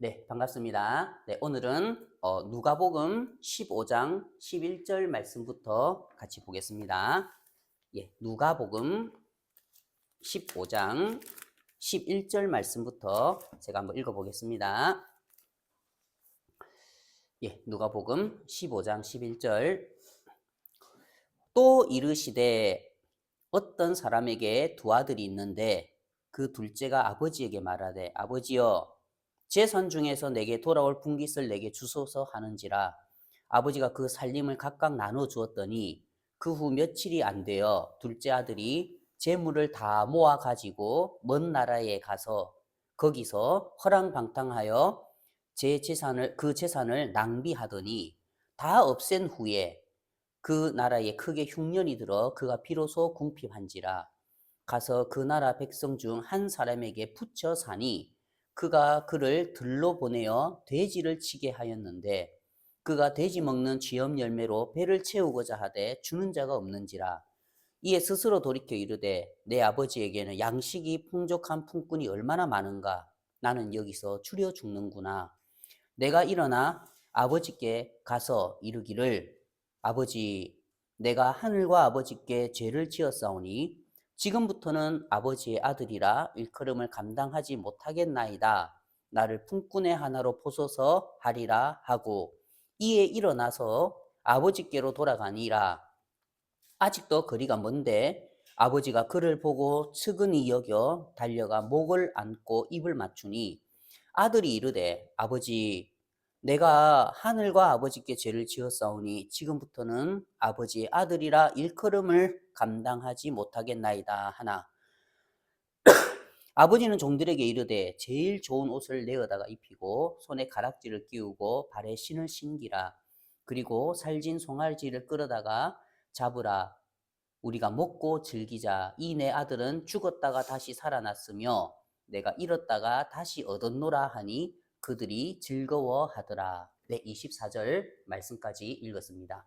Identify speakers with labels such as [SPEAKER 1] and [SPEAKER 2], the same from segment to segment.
[SPEAKER 1] 네, 반갑습니다. 네, 오늘은 누가복음 15장 11절 말씀부터 같이 보겠습니다. 예, 누가복음 15장 11절 말씀부터 제가 한번 읽어보겠습니다. 예, 누가복음 15장 11절. 또 이르시되 어떤 사람에게 두 아들이 있는데 그 둘째가 아버지에게 말하되 아버지여 제 선 중에서 내게 돌아올 분깃을 내게 주소서 하는지라. 아버지가 그 살림을 각각 나눠 주었더니 그 후 며칠이 안 되어 둘째 아들이 재물을 다 모아 가지고 먼 나라에 가서 거기서 허랑방탕하여 그 재산을 낭비하더니 다 없앤 후에 그 나라에 크게 흉년이 들어 그가 비로소 궁핍한지라. 가서 그 나라 백성 중 한 사람에게 붙여 사니 그가 그를 들로 보내어 돼지를 치게 하였는데 그가 돼지 먹는 쥐염 열매로 배를 채우고자 하되 주는 자가 없는지라. 이에 스스로 돌이켜 이르되 내 아버지에게는 양식이 풍족한 품꾼이 얼마나 많은가. 나는 여기서 추려 죽는구나. 내가 일어나 아버지께 가서 이르기를 아버지 내가 하늘과 아버지께 죄를 지었사오니 지금부터는 아버지의 아들이라 일컬음을 감당하지 못하겠나이다. 나를 품꾼의 하나로 보소서 하리라 하고 이에 일어나서 아버지께로 돌아가니라. 아직도 거리가 먼데 아버지가 그를 보고 측은히 여겨 달려가 목을 안고 입을 맞추니 아들이 이르되 아버지 내가 하늘과 아버지께 죄를 지었사오니 지금부터는 아버지의 아들이라 일컬음을 감당하지 못하겠나이다 하나 아버지는 종들에게 이르되 제일 좋은 옷을 내어다가 입히고 손에 가락지를 끼우고 발에 신을 신기라. 그리고 살진 송아지를 끌어다가 잡으라. 우리가 먹고 즐기자. 이 내 아들은 죽었다가 다시 살아났으며 내가 잃었다가 다시 얻었노라 하니 그들이 즐거워하더라. 네, 24절 말씀까지 읽었습니다.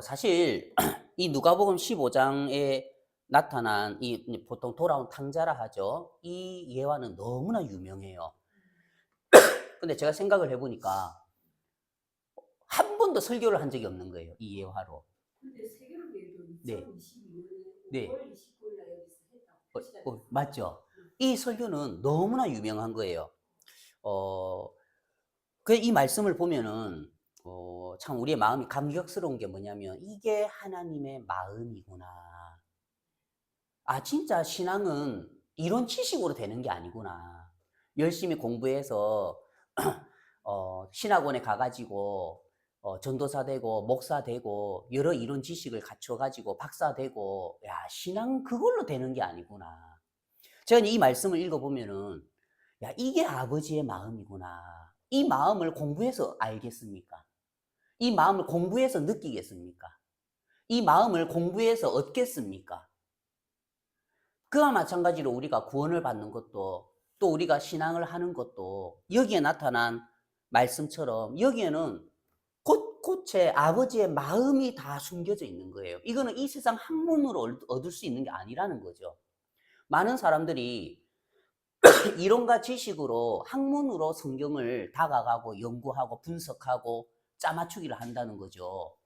[SPEAKER 1] 사실 이 누가복음 15장에 나타난 이 보통 돌아온 탕자라 하죠. 이 예화는 너무나 유명해요. 근데 제가 생각을 해보니까 한 번도 설교를 한 적이 없는 거예요. 이 예화로.
[SPEAKER 2] 근데 세계로도
[SPEAKER 1] 네.
[SPEAKER 2] 2022년에
[SPEAKER 1] 네.
[SPEAKER 2] 5월 29일 날 여기서 했다고
[SPEAKER 1] 맞죠? 이 설교는 너무나 유명한 거예요. 이 말씀을 보면은, 참 우리의 마음이 감격스러운 게 뭐냐면, 이게 하나님의 마음이구나. 아, 진짜 신앙은 이런 지식으로 되는 게 아니구나. 열심히 공부해서, 신학원에 가가지고, 전도사 되고, 목사 되고, 여러 이론 지식을 갖춰가지고, 박사 되고, 야, 신앙 그걸로 되는 게 아니구나. 제가 이 말씀을 읽어보면은, 야, 이게 아버지의 마음이구나. 이 마음을 공부해서 알겠습니까? 이 마음을 공부해서 느끼겠습니까? 이 마음을 공부해서 얻겠습니까? 그와 마찬가지로 우리가 구원을 받는 것도 또 우리가 신앙을 하는 것도 여기에 나타난 말씀처럼 여기에는 곳곳에 아버지의 마음이 다 숨겨져 있는 거예요. 이거는 이 세상 학문으로 얻을 수 있는 게 아니라는 거죠. 많은 사람들이 이론과 지식으로 학문으로 성경을 다가가고 연구하고 분석하고 짜맞추기를 한다는 거죠.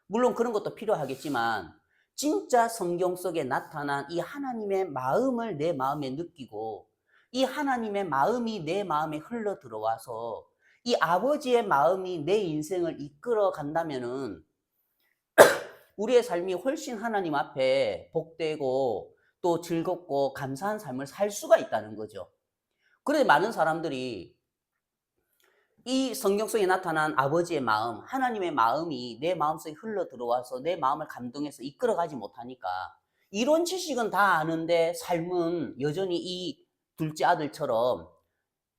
[SPEAKER 1] 물론 그런 것도 필요하겠지만 진짜 성경 속에 나타난 이 하나님의 마음을 내 마음에 느끼고 이 하나님의 마음이 내 마음에 흘러 들어와서 이 아버지의 마음이 내 인생을 이끌어 간다면은 우리의 삶이 훨씬 하나님 앞에 복되고 또 즐겁고 감사한 삶을 살 수가 있다는 거죠. 그런데 많은 사람들이 이 성경 속에 나타난 아버지의 마음, 하나님의 마음이 내 마음속에 흘러 들어와서 내 마음을 감동해서 이끌어가지 못하니까 이론 지식은 다 아는데 삶은 여전히 이 둘째 아들처럼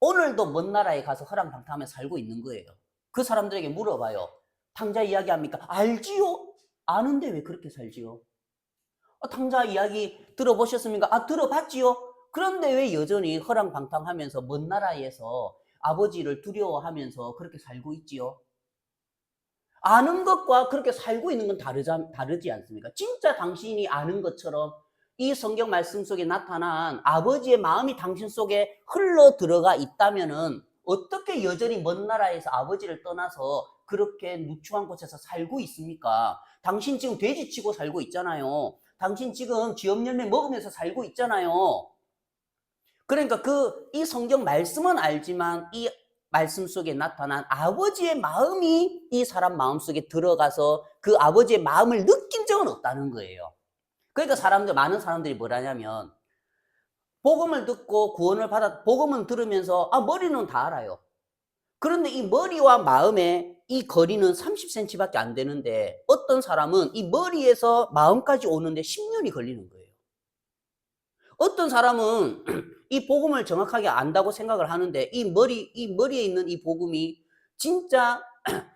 [SPEAKER 1] 오늘도 먼 나라에 가서 허랑방탕하며 살고 있는 거예요. 그 사람들에게 물어봐요. 탕자 이야기 합니까? 알지요? 아는데 왜 그렇게 살지요? 탕자 이야기 들어보셨습니까? 아, 들어봤지요? 그런데 왜 여전히 허랑방탕하면서 먼 나라에서 아버지를 두려워하면서 그렇게 살고 있지요? 아는 것과 그렇게 살고 있는 건 다르지 않습니까? 진짜 당신이 아는 것처럼 이 성경 말씀 속에 나타난 아버지의 마음이 당신 속에 흘러 들어가 있다면은 어떻게 여전히 먼 나라에서 아버지를 떠나서 그렇게 누추한 곳에서 살고 있습니까? 당신 지금 돼지치고 살고 있잖아요. 당신 지금 쥐업 열매 먹으면서 살고 있잖아요. 그러니까 이 성경 말씀은 알지만 이 말씀 속에 나타난 아버지의 마음이 이 사람 마음 속에 들어가서 그 아버지의 마음을 느낀 적은 없다는 거예요. 그러니까 많은 사람들이 뭐라냐면 복음을 듣고 구원을 복음은 들으면서 머리는 다 알아요. 그런데 이 머리와 마음의 이 거리는 30cm밖에 안 되는데 어떤 사람은 이 머리에서 마음까지 오는데 10년이 걸리는 거예요. 어떤 사람은 이 복음을 정확하게 안다고 생각을 하는데 이 머리에 있는 이 복음이 진짜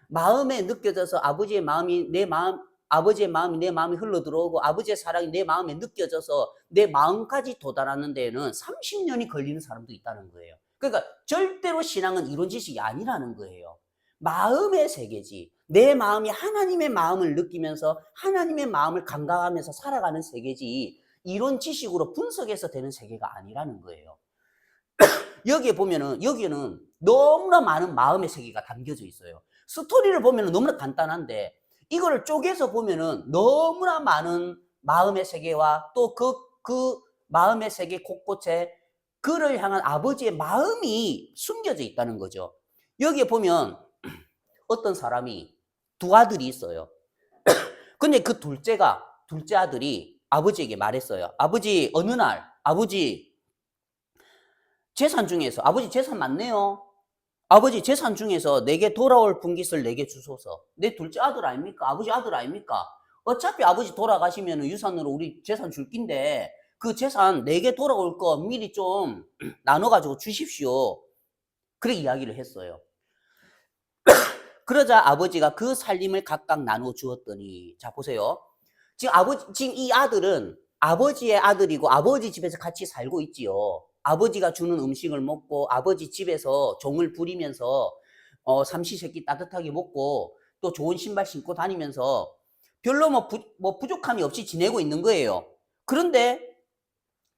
[SPEAKER 1] 마음에 느껴져서 아버지의 마음이 내 마음이 흘러 들어오고 아버지의 사랑이 내 마음에 느껴져서 내 마음까지 도달하는 데에는 30년이 걸리는 사람도 있다는 거예요. 그러니까 절대로 신앙은 이론 지식이 아니라는 거예요. 마음의 세계지. 내 마음이 하나님의 마음을 느끼면서 하나님의 마음을 감각하면서 살아가는 세계지 이론 지식으로 분석해서 되는 세계가 아니라는 거예요. 여기에 보면은 여기는 너무나 많은 마음의 세계가 담겨져 있어요. 스토리를 보면은 너무나 간단한데 이거를 쪼개서 보면은 너무나 많은 마음의 세계와 또 그 마음의 세계 곳곳에 그를 향한 아버지의 마음이 숨겨져 있다는 거죠. 여기에 보면 어떤 사람이 두 아들이 있어요. 근데 그 둘째 아들이 아버지에게 말했어요. 아버지, 어느 날 아버지 재산 중에서 아버지 재산 많네요. 아버지 재산 중에서 내게 돌아올 분깃을 내게 주소서. 내 둘째 아들 아닙니까? 아버지 아들 아닙니까? 어차피 아버지 돌아가시면 유산으로 우리 재산 줄 낀데 그 재산 내게 돌아올 거 미리 좀 나눠가지고 주십시오. 그렇게 이야기를 했어요. 그러자 아버지가 그 살림을 각각 나눠 주었더니 자 보세요. 지금 이 아들은 아버지의 아들이고 아버지 집에서 같이 살고 있지요. 아버지가 주는 음식을 먹고 아버지 집에서 종을 부리면서 삼시세끼 따뜻하게 먹고 또 좋은 신발 신고 다니면서 별로 부족함이 없이 지내고 있는 거예요. 그런데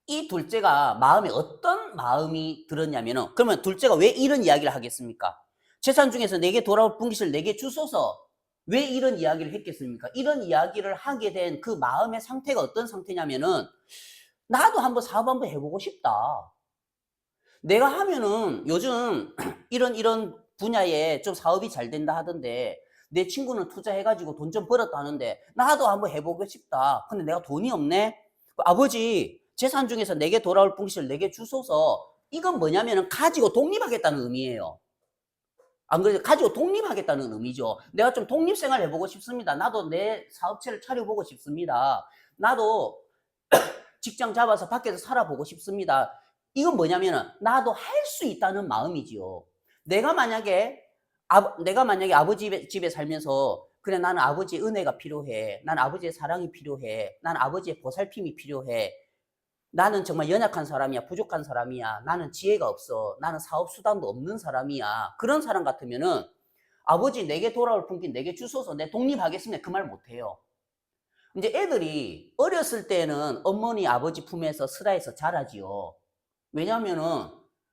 [SPEAKER 1] 이 둘째가 마음에 어떤 마음이 들었냐면은 그러면 둘째가 왜 이런 이야기를 하겠습니까? 재산 중에서 내게 돌아올 분깃을 내게 주소서. 왜 이런 이야기를 했겠습니까? 이런 이야기를 하게 된 그 마음의 상태가 어떤 상태냐면은 나도 한번 사업 한번 해보고 싶다. 내가 하면은 요즘 이런 분야에 좀 사업이 잘 된다 하던데 내 친구는 투자해가지고 돈 좀 벌었다 하는데 나도 한번 해보고 싶다. 근데 내가 돈이 없네? 아버지 재산 중에서 내게 돌아올 분깃을 내게 주소서. 이건 뭐냐면은 가지고 독립하겠다는 의미예요. 안 그래도 가지고 독립하겠다는 의미죠. 내가 좀 독립생활 해보고 싶습니다. 나도 내 사업체를 차려보고 싶습니다. 나도 직장 잡아서 밖에서 살아보고 싶습니다. 이건 뭐냐면은 나도 할 수 있다는 마음이지요. 내가 만약에 아버지 집에 살면서 그래 나는 아버지의 은혜가 필요해. 난 아버지의 사랑이 필요해. 난 아버지의 보살핌이 필요해. 나는 정말 연약한 사람이야. 부족한 사람이야. 나는 지혜가 없어. 나는 사업 수단도 없는 사람이야. 그런 사람 같으면은 아버지 내게 돌아올 분깃 내게 주소서. 내 독립하겠습니다. 그 말 못해요. 이제 애들이 어렸을 때는 어머니 아버지 품에서 슬아에서 자라지요. 왜냐면은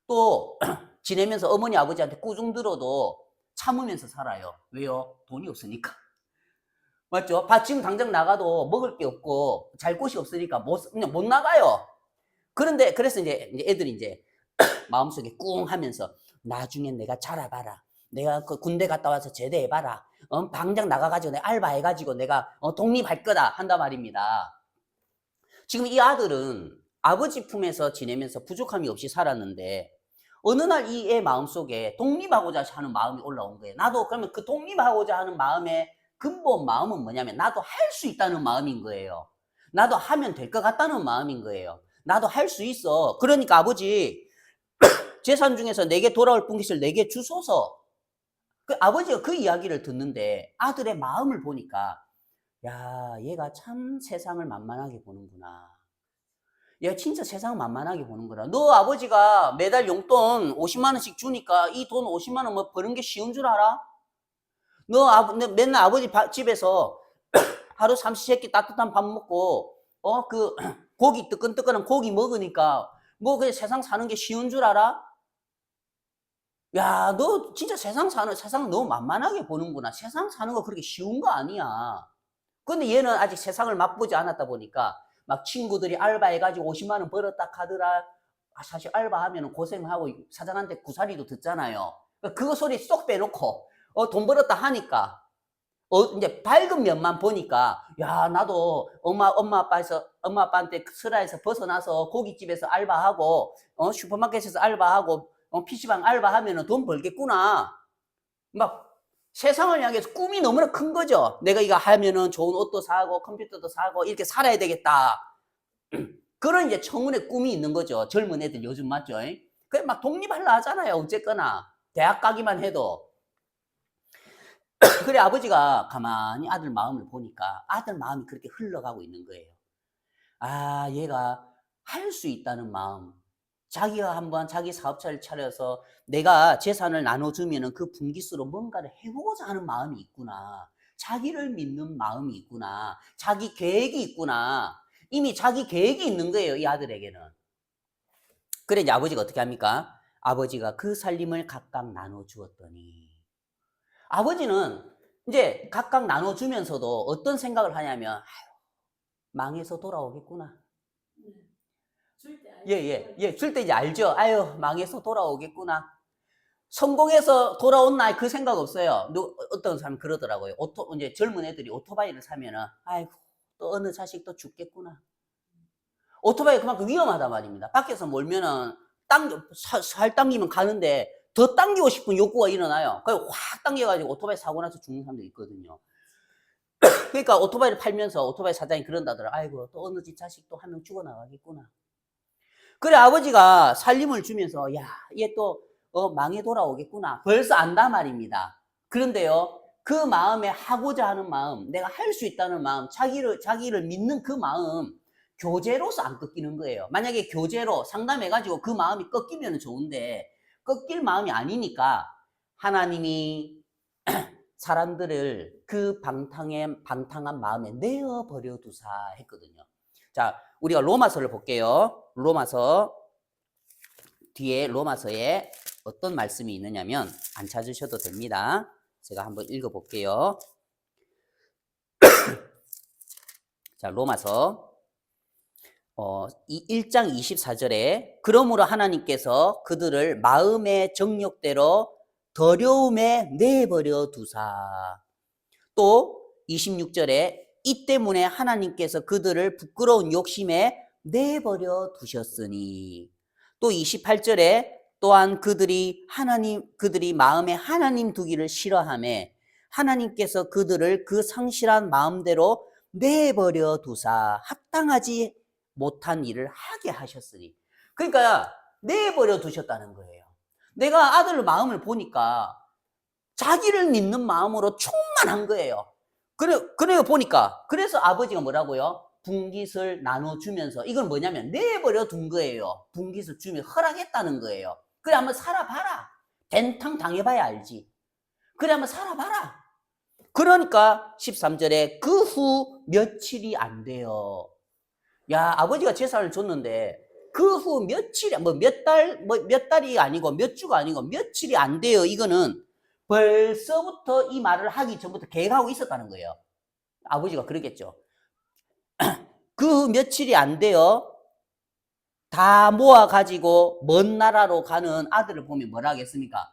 [SPEAKER 1] 또 지내면서 어머니 아버지한테 꾸중 들어도 참으면서 살아요. 왜요? 돈이 없으니까. 맞죠? 지금 당장 나가도 먹을 게 없고 잘 곳이 없으니까 그냥 못 나가요. 그래서 이제 애들이 이제 마음속에 꿍 하면서 나중에 내가 자라봐라. 내가 그 군대 갔다 와서 제대해봐라. 당장 나가가지고 내가 알바해가지고 내가 독립할 거다 한단 말입니다. 지금 이 아들은 아버지 품에서 지내면서 부족함이 없이 살았는데 어느 날 이 애 마음속에 독립하고자 하는 마음이 올라온 거예요. 나도 그러면 그 독립하고자 하는 마음의 근본 마음은 뭐냐면 나도 할 수 있다는 마음인 거예요. 나도 하면 될 것 같다는 마음인 거예요. 나도 할 수 있어. 그러니까 아버지 재산 중에서 내게 돌아올 분깃을 내게 주소서. 아버지가 그 이야기를 듣는데 아들의 마음을 보니까 야 얘가 참 세상을 만만하게 보는구나. 얘가 진짜 세상을 만만하게 보는구나. 너 아버지가 매달 용돈 50만 원씩 주니까 이 돈 50만 원 뭐 버는 게 쉬운 줄 알아? 너 맨날 아버지 집에서 하루 삼시세끼 따뜻한 밥 먹고 고기 뜨끈뜨끈한 고기 먹으니까 뭐 그냥 세상 사는 게 쉬운 줄 알아? 야, 너 진짜 세상 너무 만만하게 보는구나. 세상 사는 거 그렇게 쉬운 거 아니야. 근데 얘는 아직 세상을 맛보지 않았다 보니까 막 친구들이 알바해가지고 50만 원 벌었다 카더라. 사실 알바하면 고생하고 사장한테 구사리도 듣잖아요. 그거 소리 쏙 빼놓고 돈 벌었다 하니까 이제 밝은 면만 보니까 야, 나도 엄마 아빠한테 슬라에서 벗어나서 고깃집에서 알바하고 슈퍼마켓에서 알바하고 PC방 알바하면 돈 벌겠구나. 막 세상을 향해서 꿈이 너무나 큰 거죠. 내가 이거 하면은 좋은 옷도 사고 컴퓨터도 사고 이렇게 살아야 되겠다. 그런 이제 청운의 꿈이 있는 거죠. 젊은 애들 요즘 맞죠? 그래 막 독립하려 하잖아요. 어쨌거나 대학 가기만 해도. 그래 아버지가 가만히 아들 마음을 보니까 아들 마음이 그렇게 흘러가고 있는 거예요. 아, 얘가 할 수 있다는 마음. 자기가 한번 자기 사업체를 차려서 내가 재산을 나눠주면 그 분기수로 뭔가를 해보고자 하는 마음이 있구나. 자기를 믿는 마음이 있구나. 자기 계획이 있구나. 이미 자기 계획이 있는 거예요, 이 아들에게는. 그래 이제 아버지가 어떻게 합니까? 아버지가 그 살림을 각각 나눠주었더니 아버지는 이제 각각 나눠주면서도 어떤 생각을 하냐면 아유, 망해서 돌아오겠구나. 줄 때 이제 알죠. 아유, 망해서 돌아오겠구나. 성공해서 돌아온 날 그 생각 없어요. 어떤 사람 그러더라고요. 이제 젊은 애들이 오토바이를 사면은, 아이고, 또 어느 자식 또 죽겠구나. 오토바이 그만큼 위험하단 말입니다. 밖에서 몰면은, 살 당기면 가는데, 더 당기고 싶은 욕구가 일어나요. 그래서 확 당겨가지고 오토바이 사고 나서 죽는 사람도 있거든요. 그러니까 오토바이를 팔면서 오토바이 사장이 그런다더라. 아이고, 또 어느 집 자식 또 한 명 죽어나가겠구나. 그래 아버지가 살림을 주면서 야, 얘 또 망해 돌아오겠구나. 벌써 안다 말입니다. 그런데요, 그 마음에 하고자 하는 마음, 내가 할 수 있다는 마음, 자기를 믿는 그 마음, 교제로서 안 꺾이는 거예요. 만약에 교제로 상담해가지고 그 마음이 꺾이면 좋은데 꺾일 마음이 아니니까 하나님이 사람들을 그 방탕한 마음에 내어버려 두사 했거든요. 자, 우리가 로마서를 볼게요. 로마서 뒤에 로마서에 어떤 말씀이 있느냐면 안 찾으셔도 됩니다. 제가 한번 읽어볼게요. 자, 로마서 1장 24절에 그러므로 하나님께서 그들을 마음의 정욕대로 더러움에 내버려 두사. 또 26절에 이 때문에 하나님께서 그들을 부끄러운 욕심에 내버려 두셨으니. 또 28절에 또한 그들이 마음에 하나님 두기를 싫어하매 하나님께서 그들을 그 상실한 마음대로 내버려 두사 합당하지 못한 일을 하게 하셨으니. 그러니까 내버려 두셨다는 거예요. 내가 아들 마음을 보니까 자기를 믿는 마음으로 충만한 거예요. 그래요 보니까 그래서 아버지가 뭐라고요? 분깃을 나눠주면서 이건 뭐냐면 내버려 둔 거예요. 분깃을 주면 허락했다는 거예요. 그래 한번 살아봐라. 된탕 당해봐야 알지. 그래 한번 살아봐라. 그러니까 13절에 그 후 며칠이 안 돼요. 야, 아버지가 재산을 줬는데 그 후 며칠이 몇 달이 아니고 몇 주가 아니고 며칠이 안 돼요. 이거는 벌써부터 이 말을 하기 전부터 계획하고 있었다는 거예요. 아버지가 그러겠죠. 그 후 며칠이 안 돼요. 다 모아가지고 먼 나라로 가는 아들을 보면 뭐라 하겠습니까?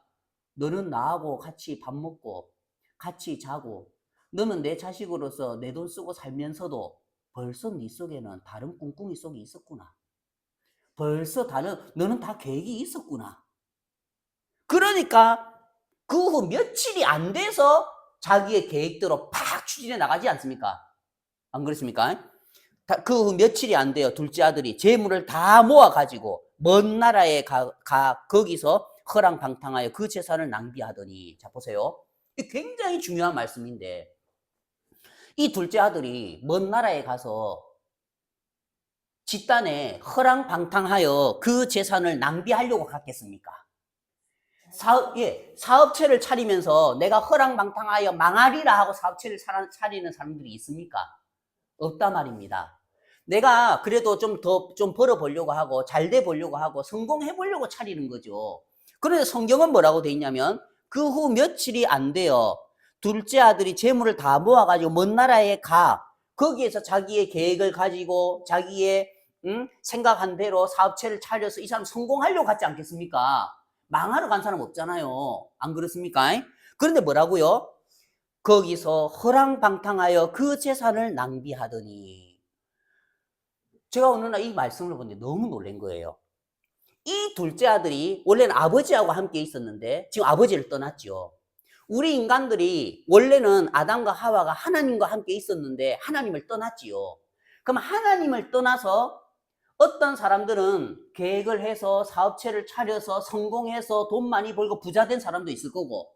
[SPEAKER 1] 너는 나하고 같이 밥 먹고 같이 자고 너는 내 자식으로서 내 돈 쓰고 살면서도 벌써 네 속에는 다른 꿍꿍이 속이 있었구나. 벌써 너는 다 계획이 있었구나. 그러니까 그 후 며칠이 안 돼서 자기의 계획대로 팍 추진해 나가지 않습니까? 안 그렇습니까? 그 후 며칠이 안 돼요. 둘째 아들이 재물을 다 모아가지고 먼 나라에 거기서 허랑방탕하여 그 재산을 낭비하더니. 자 보세요. 이 굉장히 중요한 말씀인데 이 둘째 아들이 먼 나라에 가서 집단에 허랑방탕하여 그 재산을 낭비하려고 갔겠습니까? 사업체를 차리면서 내가 허랑방탕하여 망하리라 하고 사업체를 차리는 사람들이 있습니까? 없단 말입니다. 내가 그래도 좀 벌어보려고 하고 잘 돼 보려고 하고 성공해 보려고 차리는 거죠. 그런데 성경은 뭐라고 돼 있냐면 그 후 며칠이 안 돼요. 둘째 아들이 재물을 다 모아가지고 먼 나라에 가. 거기에서 자기의 계획을 가지고 자기의 생각한 대로 사업체를 차려서 이 사람 성공하려고 갔지 않겠습니까? 망하러 간 사람 없잖아요. 안 그렇습니까? 그런데 뭐라고요? 거기서 허랑방탕하여 그 재산을 낭비하더니. 제가 어느 날 이 말씀을 보는데 너무 놀란 거예요. 이 둘째 아들이 원래는 아버지하고 함께 있었는데 지금 아버지를 떠났죠. 우리 인간들이 원래는 아담과 하와가 하나님과 함께 있었는데 하나님을 떠났지요. 그럼 하나님을 떠나서 어떤 사람들은 계획을 해서 사업체를 차려서 성공해서 돈 많이 벌고 부자 된 사람도 있을 거고,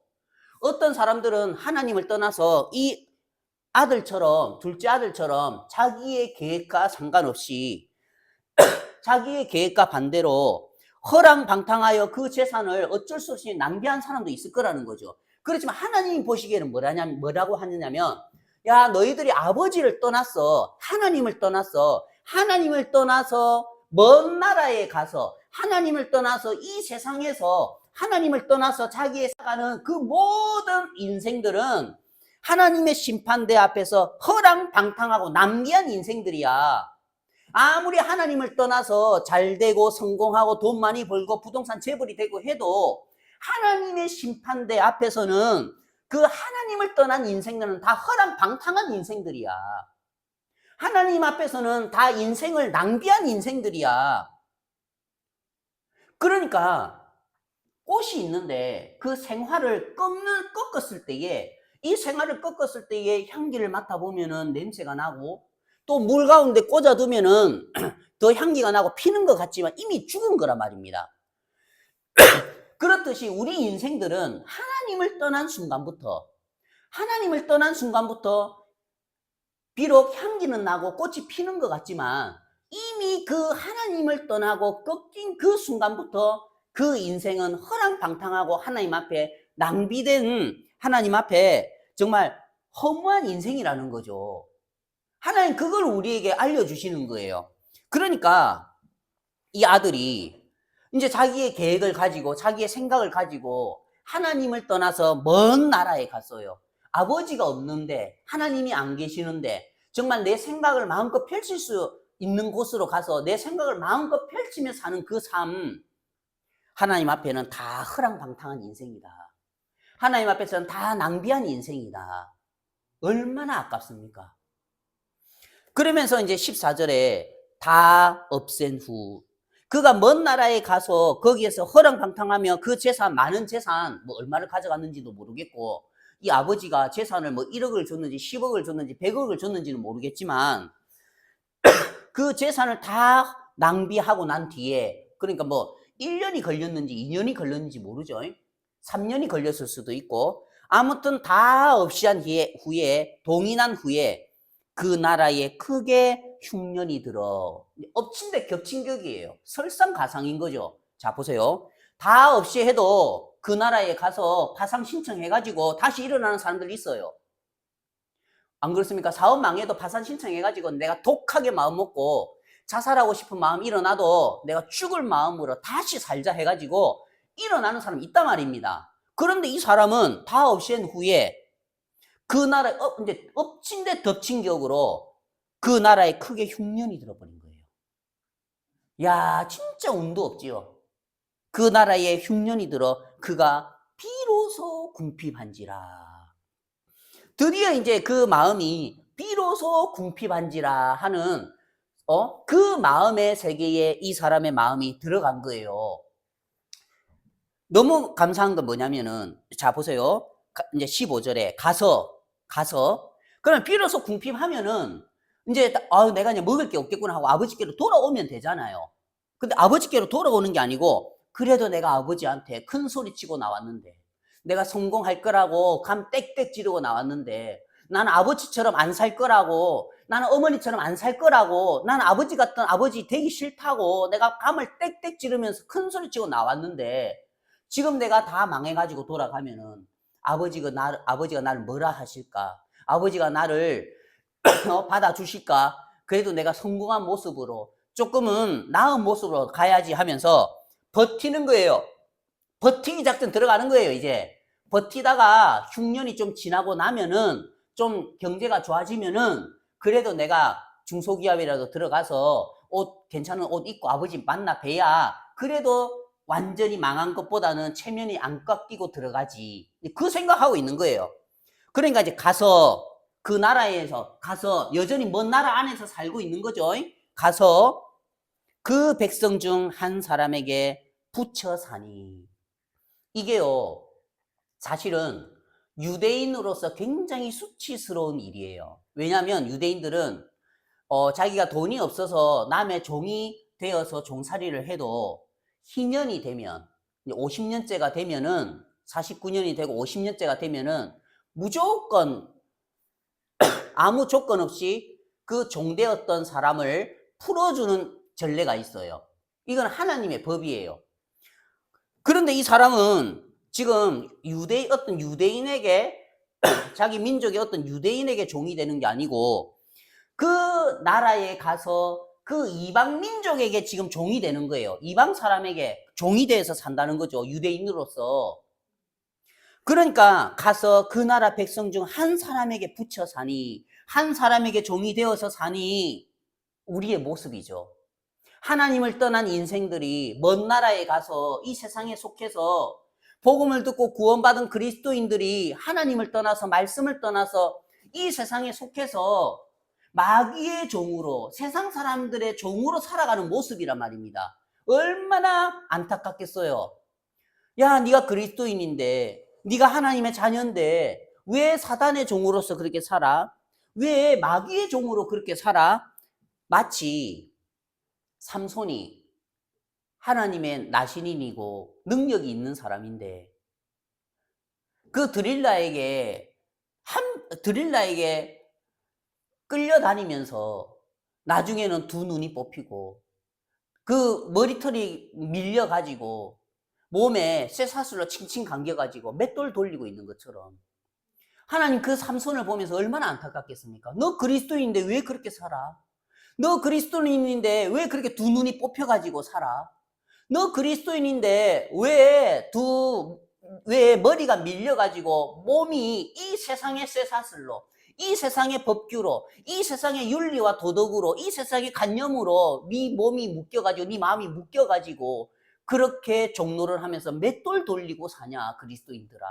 [SPEAKER 1] 어떤 사람들은 하나님을 떠나서 이 아들처럼, 둘째 아들처럼 자기의 계획과 상관없이 자기의 계획과 반대로 허랑방탕하여 그 재산을 어쩔 수 없이 낭비한 사람도 있을 거라는 거죠. 그렇지만 하나님이 보시기에는 뭐라고 하느냐면, 야, 너희들이 아버지를 떠났어. 하나님을 떠났어. 하나님을 떠나서 먼 나라에 가서 하나님을 떠나서 이 세상에서 하나님을 떠나서 자기의 살아가는 그 모든 인생들은 하나님의 심판대 앞에서 허랑방탕하고 낭비한 인생들이야. 아무리 하나님을 떠나서 잘 되고 성공하고 돈 많이 벌고 부동산 재벌이 되고 해도 하나님의 심판대 앞에서는 그 하나님을 떠난 인생들은 다 허랑방탕한 인생들이야. 하나님 앞에서는 다 인생을 낭비한 인생들이야. 그러니까 꽃이 있는데 그 생화를 꺾었을 때에, 이 생화를 꺾었을 때에 향기를 맡아보면은 냄새가 나고, 또 물 가운데 꽂아두면은 더 향기가 나고 피는 것 같지만 이미 죽은 거란 말입니다. 그렇듯이 우리 인생들은 하나님을 떠난 순간부터 비록 향기는 나고 꽃이 피는 것 같지만 이미 그 하나님을 떠나고 꺾인 그 순간부터 그 인생은 허랑방탕하고 하나님 앞에 낭비된, 하나님 앞에 정말 허무한 인생이라는 거죠. 하나님 그걸 우리에게 알려주시는 거예요. 그러니까 이 아들이 이제 자기의 계획을 가지고 자기의 생각을 가지고 하나님을 떠나서 먼 나라에 갔어요. 아버지가 없는데, 하나님이 안 계시는데 정말 내 생각을 마음껏 펼칠 수 있는 곳으로 가서 내 생각을 마음껏 펼치며 사는 그 삶, 하나님 앞에는 다 허랑방탕한 인생이다. 하나님 앞에서는 다 낭비한 인생이다. 얼마나 아깝습니까? 그러면서 이제 14절에 다 없앤 후 그가 먼 나라에 가서 거기에서 허랑방탕하며 그 재산, 많은 재산, 뭐 얼마를 가져갔는지도 모르겠고, 이 아버지가 재산을 뭐 1억을 줬는지 10억을 줬는지 100억을 줬는지는 모르겠지만 그 재산을 다 낭비하고 난 뒤에, 그러니까 뭐 1년이 걸렸는지 2년이 걸렸는지 모르죠. 3년이 걸렸을 수도 있고, 아무튼 다 없이 한 후에, 동인한 후에 그 나라에 크게 흉년이 들어. 엎친 데 겹친 격이에요. 설상가상인 거죠. 자, 보세요. 다 없이 해도 그 나라에 가서 파상 신청해가지고 다시 일어나는 사람들이 있어요. 안 그렇습니까? 사업 망해도 파산 신청해가지고 내가 독하게 마음 먹고 자살하고 싶은 마음 일어나도 내가 죽을 마음으로 다시 살자 해가지고 일어나는 사람이 있단 말입니다. 그런데 이 사람은 다 없앤 후에 그 나라에 이제 엎친 데 덮친 격으로 그 나라에 크게 흉년이 들어버린 거예요. 야, 진짜 운도 없지요. 그 나라에 흉년이 들어 그가 비로소 궁핍한지라. 드디어 이제 그 마음이 비로소 궁핍한지라 하는 그 마음의 세계에 이 사람의 마음이 들어간 거예요. 너무 감사한 건 뭐냐면은, 자 보세요. 이제 15절에 가서 그러면 비로소 궁핍하면은 이제 내가 이제 먹을 게 없겠구나 하고 아버지께로 돌아오면 되잖아요. 근데 아버지께로 돌아오는 게 아니고, 그래도 내가 아버지한테 큰 소리 치고 나왔는데, 내가 성공할 거라고 감 땡땡 지르고 나왔는데, 나는 아버지처럼 안 살 거라고, 나는 어머니처럼 안 살 거라고, 나는 아버지 같은 아버지 되기 싫다고 내가 감을 땡땡 지르면서 큰 소리 치고 나왔는데, 지금 내가 다 망해가지고 돌아가면은 아버지가 나를 뭐라 하실까? 아버지가 나를 받아주실까? 그래도 내가 성공한 모습으로 조금은 나은 모습으로 가야지 하면서 버티는 거예요. 버티기 작전 들어가는 거예요, 이제. 버티다가 흉년이 좀 지나고 나면은 좀 경제가 좋아지면은 그래도 내가 중소기업이라도 들어가서 괜찮은 옷 입고 아버지 만나 뵈야 그래도 완전히 망한 것보다는 체면이 안 깎이고 들어가지. 그 생각하고 있는 거예요. 그러니까 이제 가서 그 나라에서 가서 여전히 먼 나라 안에서 살고 있는 거죠. 가서 그 백성 중 한 사람에게 붙여 사니. 이게요, 사실은 유대인으로서 굉장히 수치스러운 일이에요. 왜냐하면 유대인들은 자기가 돈이 없어서 남의 종이 되어서 종살이를 해도 희년이 되면 50년째가 되면은 49년이 되고 50년째가 되면은 무조건 아무 조건 없이 그 종되었던 사람을 풀어주는 전례가 있어요. 이건 하나님의 법이에요. 그런데 이 사람은 지금 어떤 유대인에게 자기 민족의 어떤 유대인에게 종이 되는 게 아니고 그 나라에 가서 그 이방 민족에게 지금 종이 되는 거예요. 이방 사람에게 종이 돼서 산다는 거죠. 유대인으로서. 그러니까 가서 그 나라 백성 중 한 사람에게 붙여 사니, 한 사람에게 종이 되어서 사니, 우리의 모습이죠. 하나님을 떠난 인생들이 먼 나라에 가서 이 세상에 속해서 복음을 듣고 구원받은 그리스도인들이 하나님을 떠나서 말씀을 떠나서 이 세상에 속해서 마귀의 종으로 세상 사람들의 종으로 살아가는 모습이란 말입니다. 얼마나 안타깝겠어요. 야, 네가 그리스도인인데 네가 하나님의 자녀인데 왜 사단의 종으로서 그렇게 살아? 왜 마귀의 종으로 그렇게 살아? 마치 삼손이 하나님의 나신인이고 능력이 있는 사람인데 그 드릴라에게 끌려다니면서 나중에는 두 눈이 뽑히고 그 머리털이 밀려가지고 몸에 쇠사슬로 칭칭 감겨가지고 맷돌 돌리고 있는 것처럼 하나님 그 삼손을 보면서 얼마나 안타깝겠습니까? 너 그리스도인인데 왜 그렇게 살아? 너 그리스도인인데 왜 그렇게 두 눈이 뽑혀가지고 살아? 너 그리스도인인데 왜 머리가 밀려가지고 몸이 이 세상의 쇠사슬로, 이 세상의 법규로, 이 세상의 윤리와 도덕으로, 이 세상의 관념으로 네 몸이 묶여가지고, 네 마음이 묶여가지고 그렇게 종로를 하면서 맷돌 돌리고 사냐, 그리스도인들아.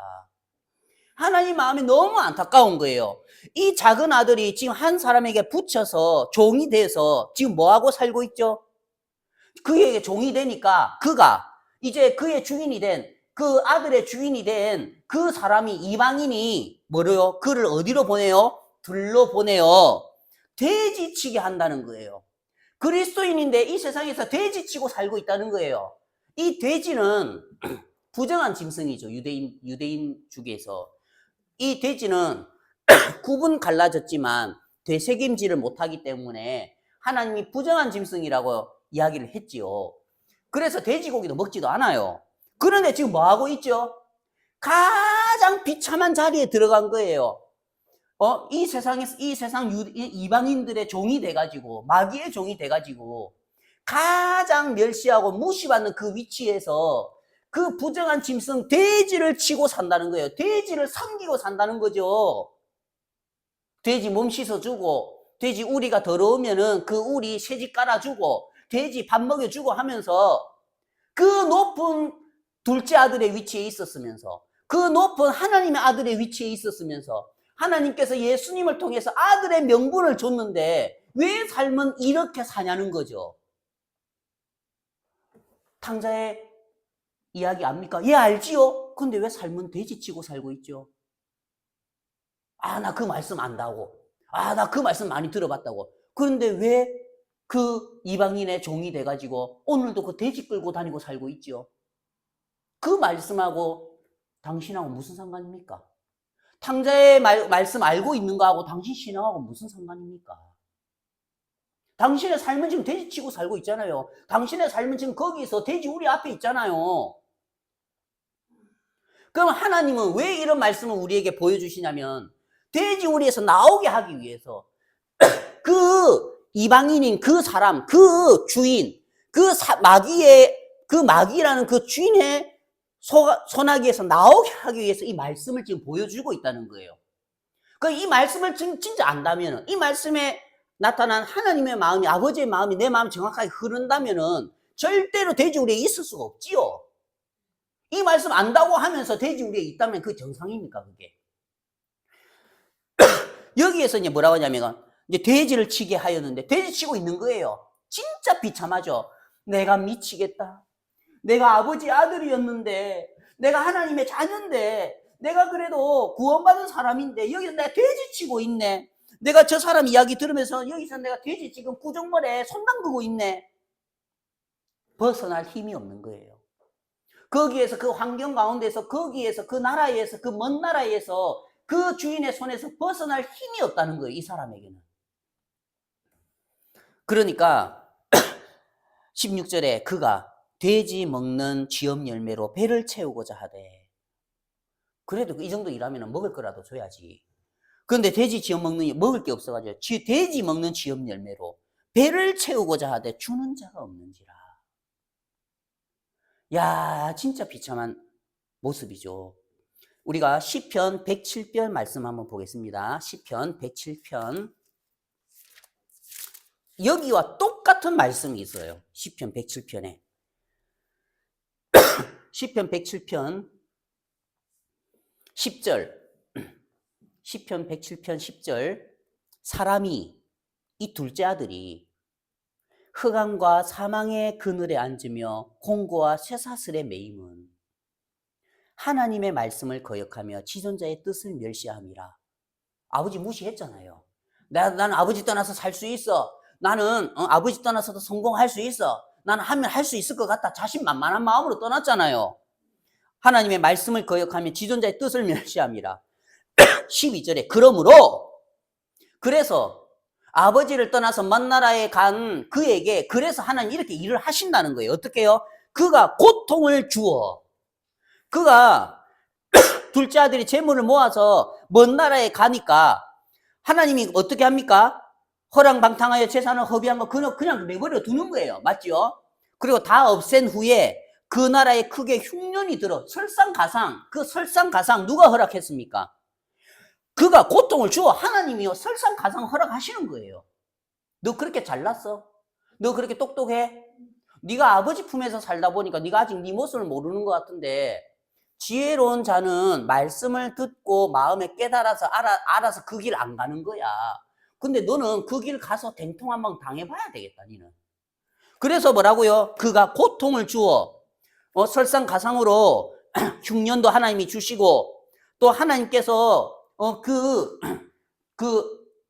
[SPEAKER 1] 하나님 마음이 너무 안타까운 거예요. 이 작은 아들이 지금 한 사람에게 붙여서 종이 돼서 지금 뭐하고 살고 있죠? 그에게 종이 되니까 그가 이제 그의 주인이 된 그 아들의 주인이 된 그 사람이 이방인이 뭐래요? 그를 어디로 보내요? 들로 보내요. 돼지치게 한다는 거예요. 그리스도인인데 이 세상에서 돼지치고 살고 있다는 거예요. 이 돼지는 부정한 짐승이죠. 유대인 중에서. 이 돼지는 구분 갈라졌지만 되새김질을 못하기 때문에 하나님이 부정한 짐승이라고 이야기를 했지요. 그래서 돼지고기도 먹지도 않아요. 그런데 지금 뭐하고 있죠? 가장 비참한 자리에 들어간 거예요. 이 세상 이방인들의 종이 돼가지고 마귀의 종이 돼가지고 가장 멸시하고 무시받는 그 위치에서 그 부정한 짐승 돼지를 치고 산다는 거예요. 돼지를 섬기고 산다는 거죠. 돼지 몸 씻어주고 돼지 우리가 더러우면은 그 우리 새집 깔아주고 돼지 밥 먹여주고 하면서 그 높은 둘째 아들의 위치에 있었으면서 그 높은 하나님의 아들의 위치에 있었으면서 하나님께서 예수님을 통해서 아들의 명분을 줬는데 왜 삶은 이렇게 사냐는 거죠. 탕자의 이야기 압니까? 예, 알지요. 근데 왜 삶은 돼지치고 살고 있죠? 아, 나 그 말씀 안다고. 아, 나 그 말씀 많이 들어봤다고. 그런데 왜 그 이방인의 종이 돼가지고 오늘도 그 돼지 끌고 다니고 살고 있죠? 그 말씀하고 당신하고 무슨 상관입니까? 탕자의 말씀 알고 있는 거하고 당신 신앙하고 무슨 상관입니까? 당신의 삶은 지금 돼지치고 살고 있잖아요. 당신의 삶은 지금 거기서 돼지 우리 앞에 있잖아요. 그럼 하나님은 왜 이런 말씀을 우리에게 보여주시냐면 돼지 우리에서 나오게 하기 위해서 그 이방인인 그 사람, 그 주인, 그 마귀라는 그 주인의 소나기에서 나오게 하기 위해서 이 말씀을 지금 보여주고 있다는 거예요. 이 말씀을 진짜 안다면, 이 말씀에 나타난 하나님의 마음이, 아버지의 마음이 내 마음 정확하게 흐른다면은 절대로 돼지우리에 있을 수가 없지요. 이 말씀 안다고 하면서 돼지우리에 있다면 그게 정상입니까, 그게? 여기에서 이제 뭐라고 하냐면, 이제 돼지를 치게 하였는데, 돼지 치고 있는 거예요. 진짜 비참하죠. 내가 미치겠다. 내가 아버지 아들이었는데, 내가 하나님의 자녀인데, 내가 그래도 구원받은 사람인데, 여기서 내가 돼지 치고 있네. 내가 저 사람 이야기 들으면서 여기서 내가 돼지 지금 구정머리에 손 담그고 있네. 벗어날 힘이 없는 거예요. 거기에서 그 환경 가운데서 거기에서 그 나라에서 그 먼 나라에서 그 주인의 손에서 벗어날 힘이 없다는 거예요. 이 사람에게는. 그러니까 16절에 그가 돼지 먹는 쥐업 열매로 배를 채우고자 하되, 그래도 이 정도 일하면 먹을 거라도 줘야지. 그런데 돼지 쥐업 먹는 먹을 게 없어가지고 돼지 먹는 쥐업 열매로 배를 채우고자 하되 주는 자가 없는지라. 야, 진짜 비참한 모습이죠. 우리가 시편 107편 말씀 한번 보겠습니다. 시편 107편. 여기와 똑같은 말씀이 있어요. 시편 107편에. 시편 107편 10절. 시편 107편 10절. 사람이, 이 둘째 아들이 흑암과 사망의 그늘에 앉으며 공고와 쇠사슬에 매임은 하나님의 말씀을 거역하며 지존자의 뜻을 멸시함이라. 아버지 무시했잖아요. 나는 아버지 떠나서 살 수 있어. 나는 아버지 떠나서도 성공할 수 있어. 나는 하면 할 수 있을 것 같다. 자신만만한 마음으로 떠났잖아요. 하나님의 말씀을 거역하며 지존자의 뜻을 멸시함이라. 12절에 그러므로, 그래서 아버지를 떠나서 먼 나라에 간 그에게, 그래서 하나님 이렇게 일을 하신다는 거예요. 어떻게 해요? 그가 고통을 주어, 그가 둘째 아들이 재물을 모아서 먼 나라에 가니까 하나님이 어떻게 합니까? 허랑방탕하여 재산을 허비한 거 그냥 내버려 두는 거예요. 맞죠? 그리고 다 없앤 후에 그 나라에 크게 흉년이 들어, 설상가상, 그 설상가상 누가 허락했습니까? 그가 고통을 주어 하나님이요 설상가상 허락하시는 거예요. 너 그렇게 잘났어? 너 그렇게 똑똑해? 네가 아버지 품에서 살다 보니까 네가 아직 네 모습을 모르는 것 같은데, 지혜로운 자는 말씀을 듣고 마음에 깨달아서 알아서 그 길 안 가는 거야. 근데 너는 그 길 가서 된통 한번 당해봐야 되겠다, 니는. 그래서 뭐라고요? 그가 고통을 주어 설상가상으로 흉년도 하나님이 주시고, 또 하나님께서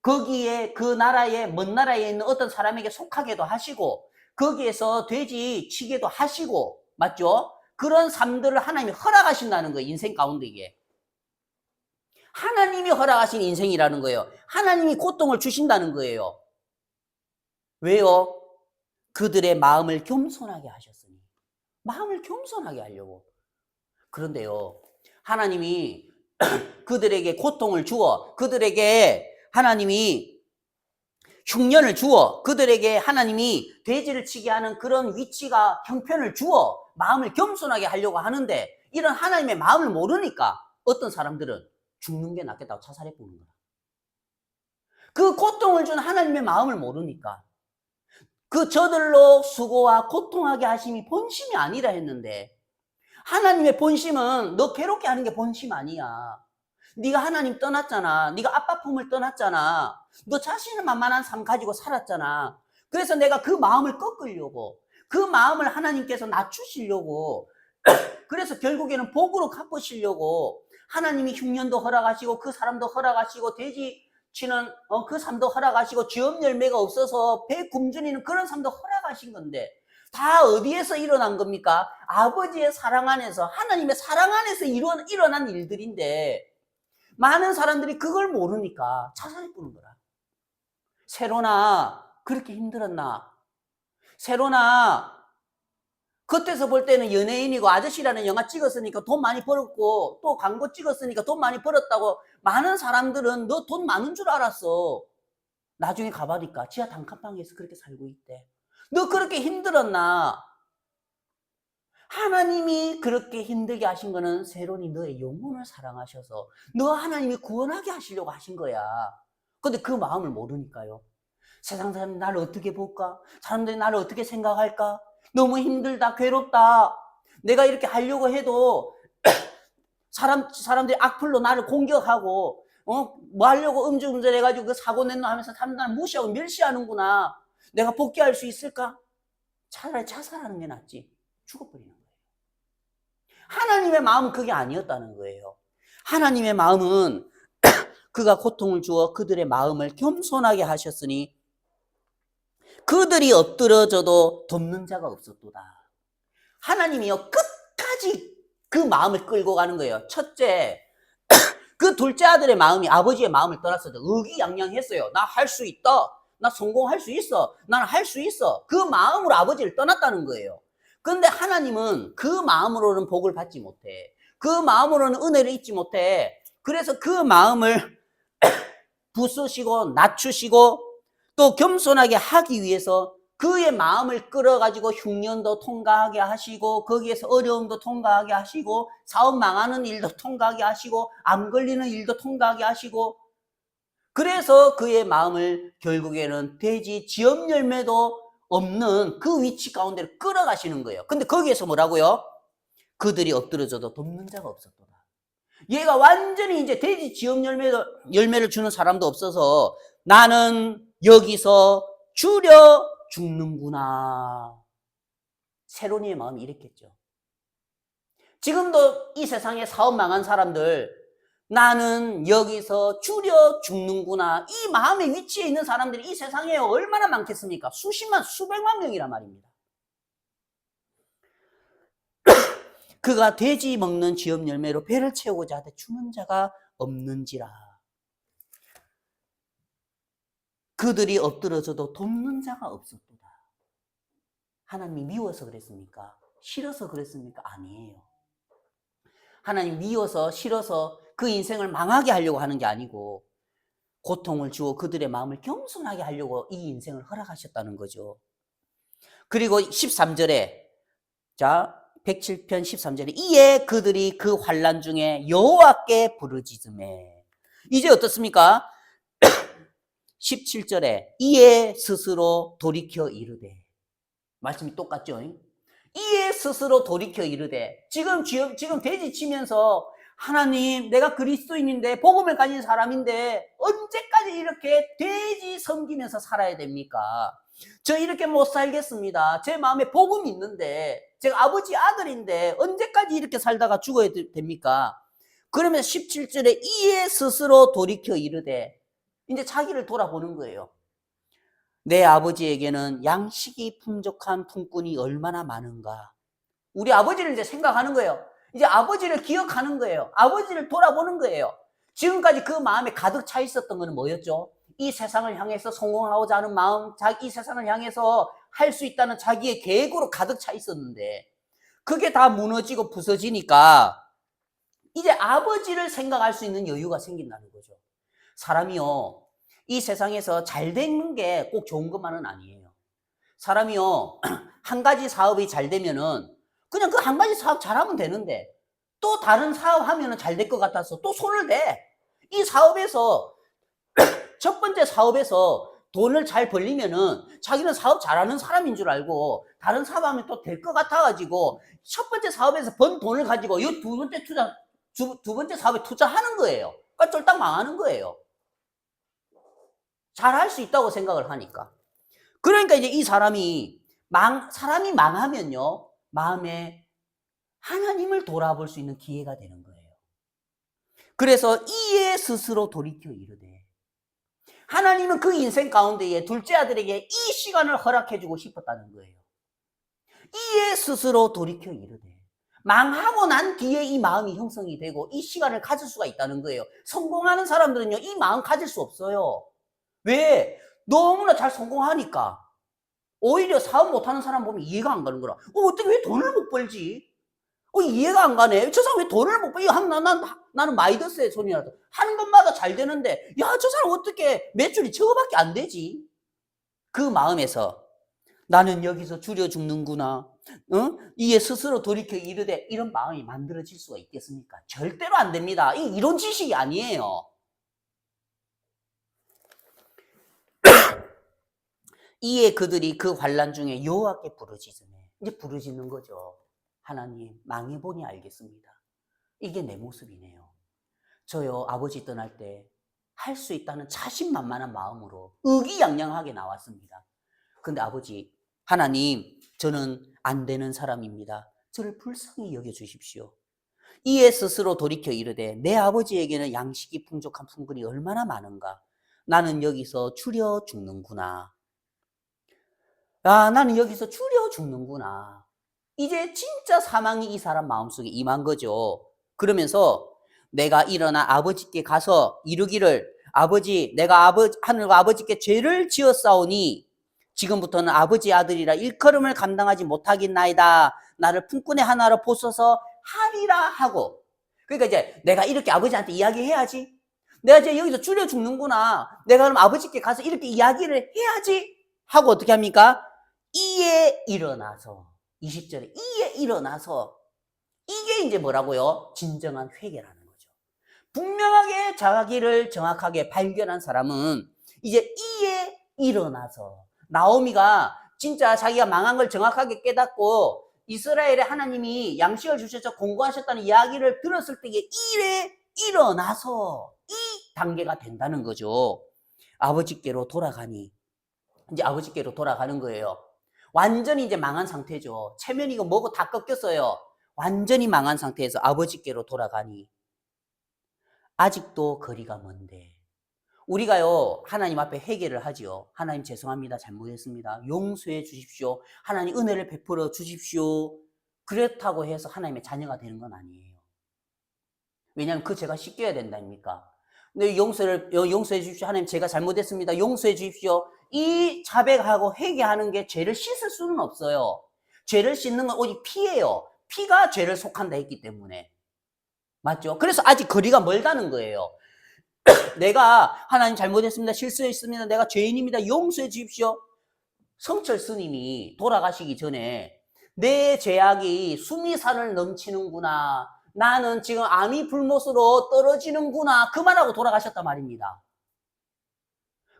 [SPEAKER 1] 거기에 그 나라에 먼 나라에 있는 어떤 사람에게 속하게도 하시고, 거기에서 돼지 치게도 하시고, 맞죠? 그런 삶들을 하나님이 허락하신다는 거예요. 인생 가운데 이게 하나님이 허락하신 인생이라는 거예요. 하나님이 고통을 주신다는 거예요. 왜요? 그들의 마음을 겸손하게 하셨으니. 마음을 겸손하게 하려고. 그런데요, 하나님이 그들에게 고통을 주어, 그들에게 하나님이 흉년을 주어, 그들에게 하나님이 돼지를 치게 하는 그런 위치가, 형편을 주어 마음을 겸손하게 하려고 하는데, 이런 하나님의 마음을 모르니까 어떤 사람들은 죽는 게 낫겠다고 자살해 보는 거야. 그 고통을 준 하나님의 마음을 모르니까. 그 저들로 수고와 고통하게 하심이 본심이 아니라 했는데, 하나님의 본심은 너 괴롭게 하는 게 본심 아니야. 네가 하나님 떠났잖아. 네가 아빠 품을 떠났잖아. 너 자신은 만만한 삶 가지고 살았잖아. 그래서 내가 그 마음을 꺾으려고, 그 마음을 하나님께서 낮추시려고, 그래서 결국에는 복으로 갚으시려고 하나님이 흉년도 허락하시고, 그 사람도 허락하시고, 돼지 치는 그 삶도 허락하시고, 쥐업 열매가 없어서 배 굶주리는 그런 삶도 허락하신 건데, 다 어디에서 일어난 겁니까? 아버지의 사랑 안에서, 하나님의 사랑 안에서 일어난 일들인데, 많은 사람들이 그걸 모르니까 자살해 보는 거라. 세로나 그렇게 힘들었나? 세로나 겉에서 볼 때는 연예인이고 아저씨라는 영화 찍었으니까 돈 많이 벌었고, 또 광고 찍었으니까 돈 많이 벌었다고 많은 사람들은 너 돈 많은 줄 알았어. 나중에 가보니까 지하 단칸방에서 그렇게 살고 있대. 너 그렇게 힘들었나? 하나님이 그렇게 힘들게 하신 거는 세론이 너의 영혼을 사랑하셔서 너 하나님이 구원하게 하시려고 하신 거야. 근데 그 마음을 모르니까요. 세상 사람들이 나를 어떻게 볼까? 사람들이 나를 어떻게 생각할까? 너무 힘들다, 괴롭다. 내가 이렇게 하려고 해도 사람들이 악플로 나를 공격하고 뭐 하려고 음주운전 해가지고 그 사고 냈노 하면서 사람들 나를 무시하고 멸시하는구나. 내가 복귀할 수 있을까? 차라리 자살하는 게 낫지. 죽어버리는 거예요. 하나님의 마음은 그게 아니었다는 거예요. 하나님의 마음은 그가 고통을 주어 그들의 마음을 겸손하게 하셨으니 그들이 엎드러져도 돕는 자가 없었도다. 하나님이요 끝까지 그 마음을 끌고 가는 거예요. 첫째, 그 둘째 아들의 마음이 아버지의 마음을 떠났어도 의기양양했어요. 나 할 수 있다. 나 성공할 수 있어. 나는 할 수 있어. 그 마음으로 아버지를 떠났다는 거예요. 그런데 하나님은 그 마음으로는 복을 받지 못해. 그 마음으로는 은혜를 잊지 못해. 그래서 그 마음을 부수시고 낮추시고 또 겸손하게 하기 위해서 그의 마음을 끌어가지고 흉년도 통과하게 하시고 거기에서 어려움도 통과하게 하시고 사업 망하는 일도 통과하게 하시고 암 걸리는 일도 통과하게 하시고 그래서 그의 마음을 결국에는 돼지 지엽 열매도 없는 그 위치 가운데로 끌어가시는 거예요. 근데 거기에서 뭐라고요? 그들이 엎드려져도 돕는 자가 없었도다. 얘가 완전히 이제 돼지 지엽 열매를 주는 사람도 없어서 나는 여기서 줄여 죽는구나. 세로니의 마음이 이랬겠죠. 지금도 이 세상에 사업 망한 사람들 나는 여기서 줄여 죽는구나. 이 마음의 위치에 있는 사람들이 이 세상에 얼마나 많겠습니까? 수십만, 수백만 명이란 말입니다. 그가 돼지 먹는 지엽 열매로 배를 채우고자 하되 주는 자가 없는지라. 그들이 엎드러져도 돕는 자가 없었도다. 하나님이 미워서 그랬습니까? 싫어서 그랬습니까? 아니에요. 하나님 미워서 싫어서 그 인생을 망하게 하려고 하는 게 아니고 고통을 주어 그들의 마음을 겸손하게 하려고 이 인생을 허락하셨다는 거죠. 그리고 13절에 자 107편 13절에 이에 그들이 그 환난 중에 여호와께 부르짖으매 이제 어떻습니까? 17절에 이에 스스로 돌이켜 이르되 말씀이 똑같죠? 이에 스스로 돌이켜 이르되 지금 돼지 치면서 하나님 내가 그리스도인인데 복음을 가진 사람인데 언제까지 이렇게 돼지 섬기면서 살아야 됩니까? 저 이렇게 못 살겠습니다. 제 마음에 복음이 있는데 제가 아버지 아들인데 언제까지 이렇게 살다가 죽어야 됩니까? 그러면서 17절에 이에 스스로 돌이켜 이르되 이제 자기를 돌아보는 거예요. 내 아버지에게는 양식이 풍족한 품꾼이 얼마나 많은가. 우리 아버지를 이제 생각하는 거예요. 이제 아버지를 기억하는 거예요. 아버지를 돌아보는 거예요. 지금까지 그 마음에 가득 차 있었던 것은 뭐였죠? 이 세상을 향해서 성공하고자 하는 마음, 이 세상을 향해서 할 수 있다는 자기의 계획으로 가득 차 있었는데 그게 다 무너지고 부서지니까 이제 아버지를 생각할 수 있는 여유가 생긴다는 거죠. 사람이요. 이 세상에서 잘 되는 게 꼭 좋은 것만은 아니에요. 사람이요. 한 가지 사업이 잘 되면은 그냥 그 한 가지 사업 잘하면 되는데 또 다른 사업 하면은 잘 될 것 같아서 또 손을 대. 이 사업에서 첫 번째 사업에서 돈을 잘 벌리면은 자기는 사업 잘하는 사람인 줄 알고 다른 사업하면 또 될 것 같아가지고 첫 번째 사업에서 번 돈을 가지고 이 두 번째 사업에 투자하는 거예요. 그러니까 쫄딱 망하는 거예요. 잘할 수 있다고 생각을 하니까. 그러니까 이제 이 사람이 망하면요, 마음에 하나님을 돌아볼 수 있는 기회가 되는 거예요. 그래서 이에 스스로 돌이켜 이르되, 하나님은 그 인생 가운데에 둘째 아들에게 이 시간을 허락해주고 싶었다는 거예요. 이에 스스로 돌이켜 이르되, 망하고 난 뒤에 이 마음이 형성이 되고 이 시간을 가질 수가 있다는 거예요. 성공하는 사람들은요, 이 마음 가질 수 없어요. 왜? 너무나 잘 성공하니까. 오히려 사업 못하는 사람 보면 이해가 안 가는 거라. 어떻게 왜 돈을 못 벌지? 이해가 안 가네. 저 사람 왜 돈을 못 벌? 나는 마이더스의 손이라도 하는 것마다 잘 되는데, 야, 저 사람 어떻게 매출이 저거밖에 안 되지? 그 마음에서 나는 여기서 줄여 죽는구나. 이에 스스로 돌이켜 이르되 이런 마음이 만들어질 수가 있겠습니까? 절대로 안 됩니다. 이런 지식이 아니에요. 이에 그들이 그 환난 중에 여호와께 부르짖으며 이제 부르짖는 거죠. 하나님 망해보니 알겠습니다. 이게 내 모습이네요. 저요 아버지 떠날 때 할 수 있다는 자신만만한 마음으로 의기양양하게 나왔습니다. 근데 아버지 하나님 저는 안 되는 사람입니다. 저를 불쌍히 여겨주십시오. 이에 스스로 돌이켜 이르되 내 아버지에게는 양식이 풍족한 품꾼이 얼마나 많은가. 나는 여기서 추려 죽는구나. 나는 여기서 추려 죽는구나. 이제 진짜 사망이 이 사람 마음속에 임한 거죠. 그러면서 내가 일어나 아버지께 가서 이르기를 아버지 내가 하늘과 아버지께 죄를 지었사오니 지금부터는 아버지 아들이라 일컬음을 감당하지 못하겠나이다. 나를 품꾼의 하나로 보소서 하리라 하고. 그러니까 이제 내가 이렇게 아버지한테 이야기해야지. 내가 이제 여기서 추려 죽는구나. 내가 그럼 아버지께 가서 이렇게 이야기를 해야지 하고 어떻게 합니까? 이에 일어나서 20절에 이에 일어나서 이게 이제 뭐라고요? 진정한 회개라는 거죠. 분명하게 자기를 정확하게 발견한 사람은 이제 이에 일어나서 나오미가 진짜 자기가 망한 걸 정확하게 깨닫고 이스라엘에 하나님이 양식을 주셔서 공부하셨다는 이야기를 들었을 때에 이에 일어나서 이 단계가 된다는 거죠. 아버지께로 돌아가니 이제 아버지께로 돌아가는 거예요. 완전히 이제 망한 상태죠. 체면이고 뭐고 다 꺾였어요. 완전히 망한 상태에서 아버지께로 돌아가니 아직도 거리가 먼데 우리가요 하나님 앞에 회개를 하지요. 하나님 죄송합니다. 잘못했습니다. 용서해 주십시오. 하나님 은혜를 베풀어 주십시오. 그렇다고 해서 하나님의 자녀가 되는 건 아니에요. 왜냐하면 그 죄가 씻겨야 된다니까. 근데 용서해 주십시오. 하나님 제가 잘못했습니다. 용서해 주십시오. 이 자백하고 회개하는 게 죄를 씻을 수는 없어요. 죄를 씻는 건 오직 피예요. 피가 죄를 속한다 했기 때문에. 맞죠? 그래서 아직 거리가 멀다는 거예요. 내가 하나님 잘못했습니다. 실수했습니다. 내가 죄인입니다. 용서해 주십시오. 성철 스님이 돌아가시기 전에 내 죄악이 수미산을 넘치는구나. 나는 지금 아미 불못으로 떨어지는구나. 그만하고 돌아가셨단 말입니다.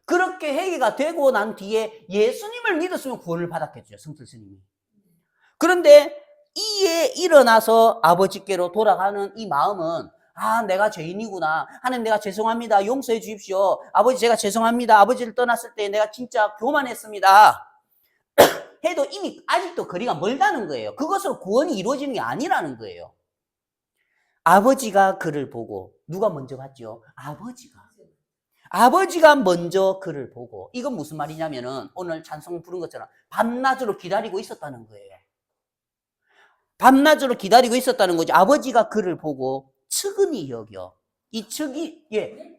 [SPEAKER 1] 그렇게 회개가 되고 난 뒤에 예수님을 믿었으면 구원을 받았겠죠. 성철 스님이. 그런데 이에 일어나서 아버지께로 돌아가는 이 마음은 내가 죄인이구나. 하나님 내가 죄송합니다. 용서해 주십시오. 아버지 제가 죄송합니다. 아버지를 떠났을 때 내가 진짜 교만했습니다. 해도 이미 아직도 거리가 멀다는 거예요. 그것으로 구원이 이루어지는 게 아니라는 거예요. 아버지가 그를 보고 누가 먼저 봤죠? 아버지가 먼저 그를 보고 이건 무슨 말이냐면은 오늘 찬송 부른 것처럼 밤낮으로 기다리고 있었다는 거예요. 밤낮으로 기다리고 있었다는 거죠. 아버지가 그를 보고 측은히 여겨. 이 측이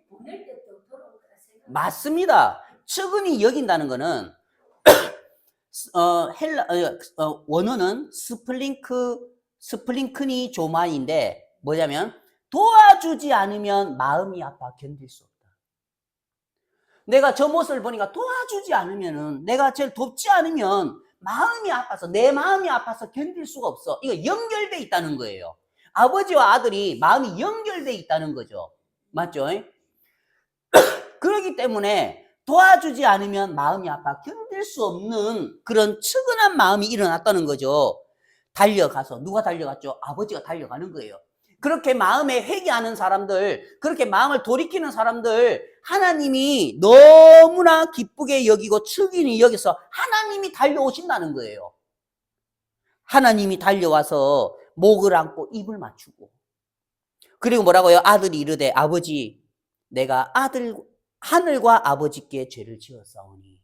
[SPEAKER 2] 보낼 때도 돌아올까 생각.
[SPEAKER 1] 맞습니다. 측은히 여긴다는 거는 원어는 스플링크니 조마인데 뭐냐면 도와주지 않으면 마음이 아파 견딜 수 없다. 내가 저 모습을 보니까 도와주지 않으면은 내가 쟤를 돕지 않으면 마음이 아파서 내 마음이 아파서 견딜 수가 없어. 이거 연결돼 있다는 거예요. 아버지와 아들이 마음이 연결돼 있다는 거죠. 맞죠? 그렇기 때문에 도와주지 않으면 마음이 아파 견딜 수 없는 그런 측은한 마음이 일어났다는 거죠. 달려가서 누가 달려갔죠? 아버지가 달려가는 거예요. 그렇게 마음에 회개하는 사람들, 그렇게 마음을 돌이키는 사람들 하나님이 너무나 기쁘게 여기고 측은히 여기서 하나님이 달려오신다는 거예요. 하나님이 달려와서 목을 안고 입을 맞추고 그리고 뭐라고요? 아들이 이르되 아버지 내가 하늘과 아버지께 죄를 지었사오니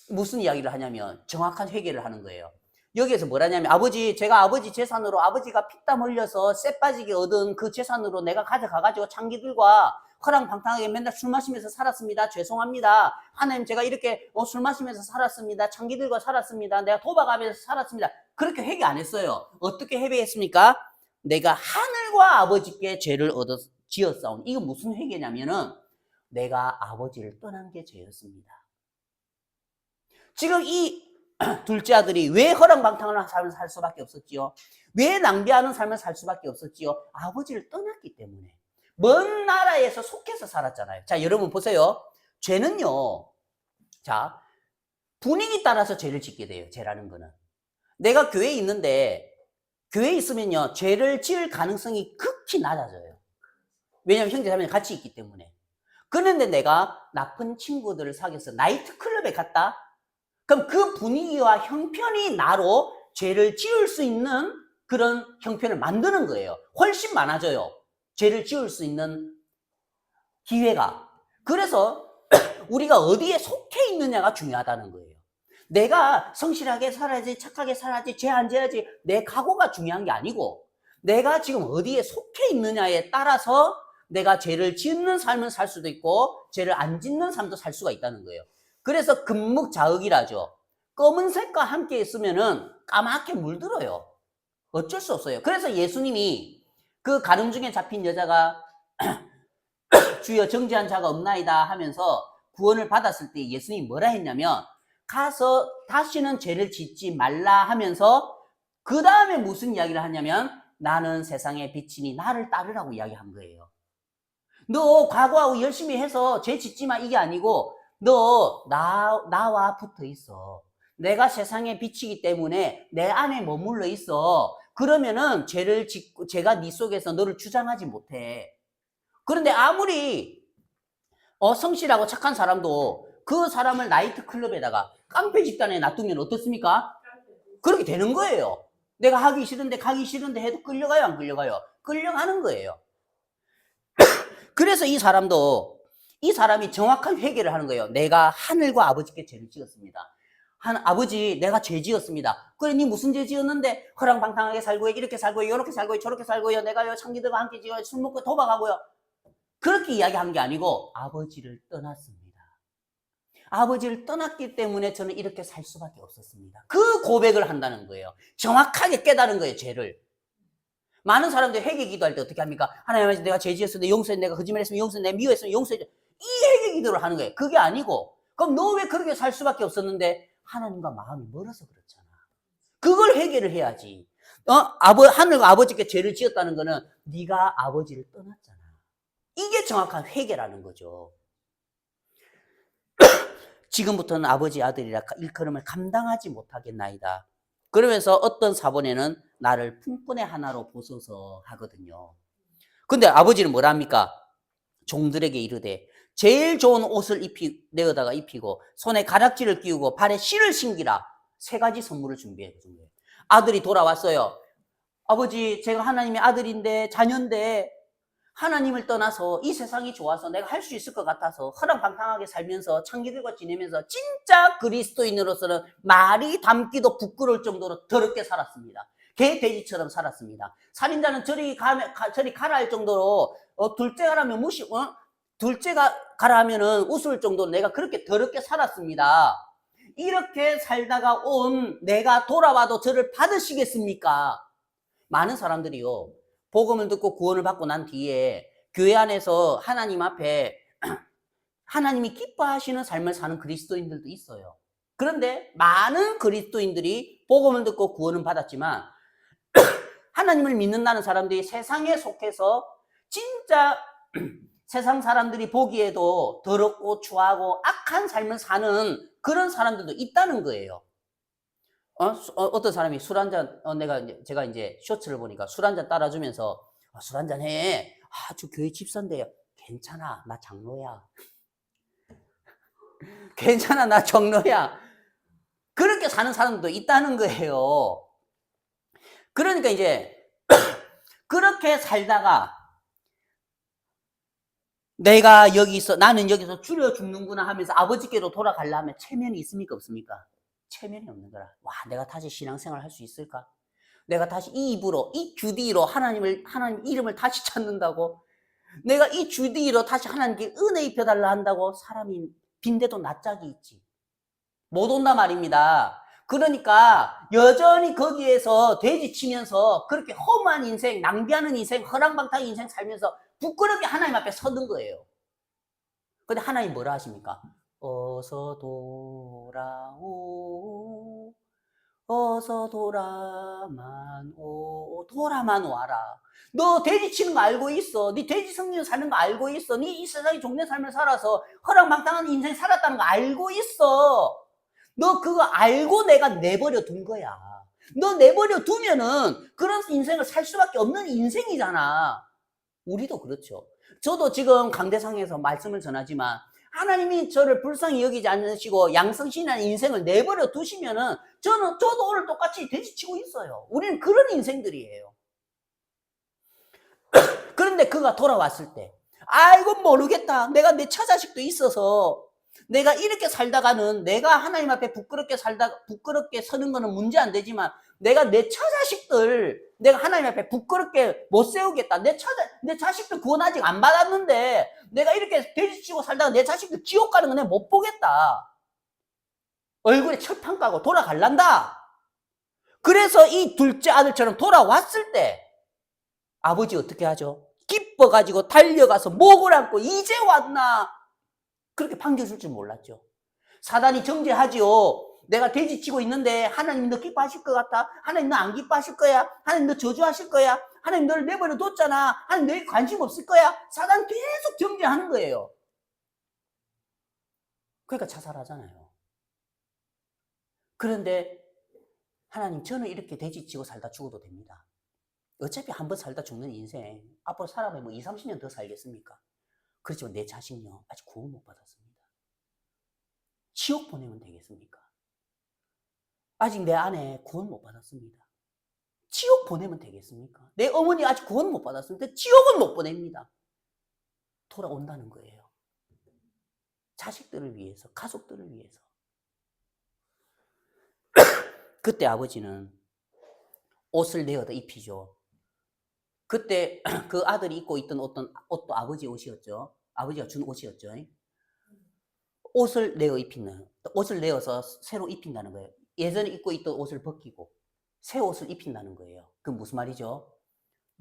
[SPEAKER 1] 무슨 이야기를 하냐면 정확한 회개를 하는 거예요. 여기에서 뭐라냐면 아버지, 제가 아버지 재산으로 아버지가 피땀 흘려서 쎄 빠지게 얻은 그 재산으로 내가 가져가가지고 창기들과 허랑방탕하게 맨날 술 마시면서 살았습니다. 죄송합니다. 하나님, 제가 이렇게 술 마시면서 살았습니다. 창기들과 살았습니다. 내가 도박하면서 살았습니다. 그렇게 회개 안 했어요. 어떻게 회개했습니까? 내가 하늘과 아버지께 죄를 얻어 지었사오니. 이거 무슨 회개냐면은 내가 아버지를 떠난 게 죄였습니다. 지금 이 둘째 아들이 왜 허랑방탕한 삶을 살 수밖에 없었지요? 왜 낭비하는 삶을 살 수밖에 없었지요? 아버지를 떠났기 때문에. 먼 나라에서 속해서 살았잖아요. 자, 여러분 보세요. 죄는요, 자, 분위기 따라서 죄를 짓게 돼요. 죄라는 거는. 내가 교회에 있는데, 교회에 있으면요, 죄를 지을 가능성이 극히 낮아져요. 왜냐하면 형제자매는 같이 있기 때문에. 그런데 내가 나쁜 친구들을 사귀어서 나이트클럽에 갔다? 그럼 그 분위기와 형편이 나로 죄를 지을 수 있는 그런 형편을 만드는 거예요. 훨씬 많아져요. 죄를 지을 수 있는 기회가. 그래서 우리가 어디에 속해 있느냐가 중요하다는 거예요. 내가 성실하게 살아야지, 착하게 살아야지, 죄 안 져야지, 내 각오가 중요한 게 아니고 내가 지금 어디에 속해 있느냐에 따라서 내가 죄를 짓는 삶을 살 수도 있고 죄를 안 짓는 삶도 살 수가 있다는 거예요. 그래서 금묵자흑이라죠. 검은색과 함께 있으면은 까맣게 물들어요. 어쩔 수 없어요. 그래서 예수님이 그 가늠 중에 잡힌 여자가 주여 정죄한 자가 없나이다 하면서 구원을 받았을 때 예수님이 뭐라 했냐면 가서 다시는 죄를 짓지 말라 하면서 그 다음에 무슨 이야기를 하냐면 나는 세상의 빛이니 나를 따르라고 이야기한 거예요. 너 과거하고 열심히 해서 죄 짓지 마 이게 아니고 너 나와 붙어 있어. 내가 세상의 빛이기 때문에 내 안에 머물러 있어. 그러면은 죄를 짓고 죄가 네 속에서 너를 주장하지 못해. 그런데 아무리 성실하고 착한 사람도 그 사람을 나이트클럽에다가 깡패 집단에 놔두면 어떻습니까? 그렇게 되는 거예요. 내가 하기 싫은데 가기 싫은데 해도 끌려가요, 안 끌려가요? 끌려가는 거예요. 그래서 이 사람이 정확한 회개를 하는 거예요. 내가 하늘과 아버지께 죄를 지었습니다. 아버지, 내가 죄 지었습니다. 그래, 니 무슨 죄 지었는데 허랑방탕하게 살고요, 이렇게 살고요, 이렇게 살고요, 저렇게 살고요, 내가요 창기들과 함께 지어요, 술 먹고 도박하고요. 그렇게 이야기한 게 아니고 아버지를 떠났습니다. 아버지를 떠났기 때문에 저는 이렇게 살 수밖에 없었습니다. 그 고백을 한다는 거예요. 정확하게 깨달은 거예요, 죄를. 많은 사람들이 회개 기도할 때 어떻게 합니까? 하나님, 내가 죄 지었을 때 용서해, 내가 거짓말했으면 용서해, 내가 미워했으면 용서해. 이 회개 기도를 하는 거예요. 그게 아니고 그럼 너 왜 그렇게 살 수밖에 없었는데 하나님과 마음이 멀어서 그렇잖아. 그걸 회개를 해야지. 하늘과 아버지께 죄를 지었다는 거는 네가 아버지를 떠났잖아. 이게 정확한 회개라는 거죠. 지금부터는 아버지 아들이라 일컬음을 감당하지 못하겠나이다. 그러면서 어떤 사본에는 나를 품꾼의 하나로 보소서 하거든요. 근데 아버지는 뭐라 합니까? 종들에게 이르되 제일 좋은 옷을 내어다가 입히고 손에 가락지를 끼우고 발에 실을 신기라. 3가지 선물을 준비해 준 거예요. 아들이 돌아왔어요. 아버지, 제가 하나님의 아들인데 자녀인데 하나님을 떠나서 이 세상이 좋아서 내가 할 수 있을 것 같아서 허랑방탕하게 살면서 창기들과 지내면서 진짜 그리스도인으로서는 말이 담기도 부끄러울 정도로 더럽게 살았습니다. 개 돼지처럼 살았습니다. 살인자는 저리 가라 할 정도로 둘째가 가라 하면은 웃을 정도로 내가 그렇게 더럽게 살았습니다. 이렇게 살다가 온 내가 돌아와도 저를 받으시겠습니까? 많은 사람들이요, 복음을 듣고 구원을 받고 난 뒤에 교회 안에서 하나님 앞에 하나님이 기뻐하시는 삶을 사는 그리스도인들도 있어요. 그런데 많은 그리스도인들이 복음을 듣고 구원은 받았지만 하나님을 믿는다는 사람들이 세상에 속해서 진짜 세상 사람들이 보기에도 더럽고 추하고 악한 삶을 사는 그런 사람들도 있다는 거예요. 어떤 사람이 술 한잔, 제가 이제 쇼츠를 보니까 술 한잔 따라주면서, 술 한잔 해. 저 교회 집사인데요. 괜찮아, 나 장로야. 괜찮아, 나 장로야. 그렇게 사는 사람도 있다는 거예요. 그러니까 이제, 그렇게 살다가, 나는 여기서 줄여 죽는구나 하면서 아버지께로 돌아가려면 체면이 있습니까? 없습니까? 체면이 없는 거라. 와, 내가 다시 신앙생활 할 수 있을까? 내가 다시 이 입으로, 이 주디로 하나님 이름을 다시 찾는다고? 내가 이 주디로 다시 하나님께 은혜 입혀달라 한다고? 사람이 빈대도 낯짝이 있지. 못 온다 말입니다. 그러니까 여전히 거기에서 돼지치면서 그렇게 험한 인생, 낭비하는 인생, 허랑방탕 인생 살면서 부끄럽게 하나님 앞에 서는 거예요. 근데 하나님 뭐라 하십니까? 어서 돌아오, 어서 돌아만 와라. 너 돼지치는 거 알고 있어. 네 돼지 성리로 사는 거 알고 있어. 네 이 세상에 종래 삶을 살아서 허랑방탕한 인생 살았다는 거 알고 있어. 너 그거 알고 내가 내버려 둔 거야. 너 내버려 두면은 그런 인생을 살 수밖에 없는 인생이잖아. 우리도 그렇죠. 저도 지금 강대상에서 말씀을 전하지만 하나님이 저를 불쌍히 여기지 않으시고 양성신한 인생을 내버려 두시면은 저도 오늘 똑같이 돼지치고 있어요. 우리는 그런 인생들이에요. 그런데 그가 돌아왔을 때, 아이고 모르겠다. 내가 내 처자식도 있어서 내가 이렇게 살다가는 내가 하나님 앞에 부끄럽게 서는 거는 문제 안 되지만 내가 내 처자식들 내가 하나님 앞에 부끄럽게 못 세우겠다. 내 자식들 구원 아직 안 받았는데 내가 이렇게 돼지치고 살다가 내 자식들 지옥 가는 거 내가 못 보겠다. 얼굴에 철판 까고 돌아갈란다. 그래서 이 둘째 아들처럼 돌아왔을 때 아버지 어떻게 하죠? 기뻐가지고 달려가서 목을 안고 이제 왔나? 그렇게 반겨줄 줄 몰랐죠. 사단이 정죄하지요. 내가 돼지치고 있는데 하나님 너 기뻐하실 것 같아? 하나님 너 안 기뻐하실 거야? 하나님 너 저주하실 거야? 하나님 너를 내버려 뒀잖아. 하나님 너에게 관심 없을 거야? 사단 계속 정죄하는 거예요. 그러니까 자살하잖아요. 그런데 하나님 저는 이렇게 돼지치고 살다 죽어도 됩니다. 어차피 한번 살다 죽는 인생 앞으로 살아보면 뭐 20, 30년 더 살겠습니까? 그렇지만 내 자식요 아직 구원 못 받았습니다. 지옥 보내면 되겠습니까? 아직 내 아내 구원 못 받았습니다. 지옥 보내면 되겠습니까? 내 어머니 아직 구원 못 받았습니다. 지옥은 못 보냅니다. 돌아온다는 거예요. 자식들을 위해서, 가족들을 위해서. 그때 아버지는 옷을 내어다 입히죠. 그때 그 아들이 입고 있던 어떤 옷도 아버지 옷이었죠. 아버지가 준 옷이었죠. 옷을 내어 입히는, 옷을 내어서 새로 입힌다는 거예요. 예전에 입고 있던 옷을 벗기고 새 옷을 입힌다는 거예요. 그 무슨 말이죠?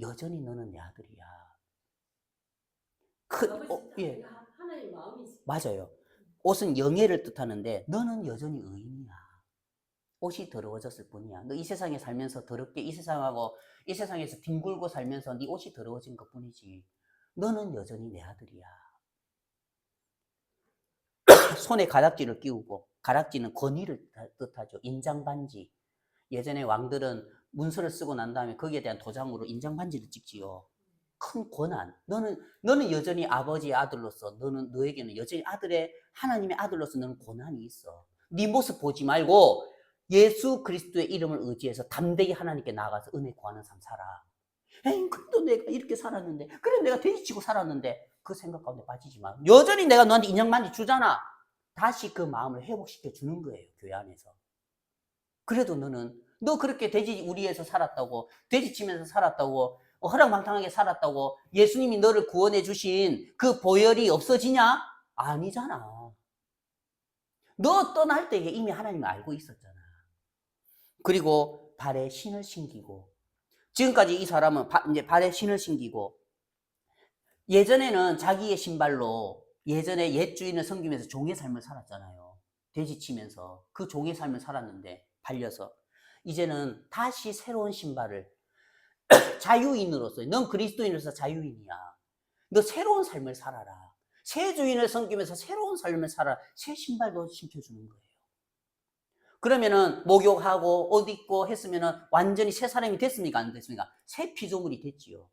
[SPEAKER 1] 여전히 너는 내 아들이야. 예.
[SPEAKER 2] 하나님 마음이지.
[SPEAKER 1] 맞아요. 옷은 영예를 뜻하는데 너는 여전히 의인이야. 옷이 더러워졌을 뿐이야. 너 이 세상에 살면서 더럽게 이 세상에서 뒹굴고 살면서 네 옷이 더러워진 것 뿐이지. 너는 여전히 내 아들이야. 손에 가락지를 끼우고, 가락지는 권위를 뜻하죠. 인장반지. 예전에 왕들은 문서를 쓰고 난 다음에 거기에 대한 도장으로 인장반지를 찍지요. 큰 권한. 너는 여전히 아버지의 아들로서, 너에게는 여전히 하나님의 아들로서 너는 권한이 있어. 네 모습 보지 말고 예수 그리스도의 이름을 의지해서 담대히 하나님께 나가서 은혜 구하는 삶 살아. 에이, 그래도 내가 이렇게 살았는데, 그래 내가 돼지치고 살았는데, 그 생각 가운데 빠지지 마. 여전히 내가 너한테 인장반지 주잖아. 다시 그 마음을 회복시켜 주는 거예요, 교회 안에서. 그래도 너 그렇게 돼지 우리에서 살았다고, 돼지치면서 살았다고, 허랑방탕하게 살았다고, 예수님이 너를 구원해 주신 그 보혈이 없어지냐? 아니잖아. 너 떠날 때 이미 하나님이 알고 있었잖아. 그리고 발에 신을 신기고, 지금까지 이 사람은 이제 발에 신을 신기고, 예전에는 자기의 신발로 예전에 옛 주인을 섬기면서 종의 삶을 살았잖아요. 돼지치면서 그 종의 삶을 살았는데 팔려서 이제는 다시 새로운 신발을 자유인으로서, 넌 그리스도인으로서 자유인이야. 너 새로운 삶을 살아라. 새 주인을 섬기면서 새로운 삶을 살아. 새 신발도 신겨주는 거예요. 그러면은 목욕하고 옷 입고 했으면은 완전히 새 사람이 됐습니까? 안 됐습니까? 새 피조물이 됐지요.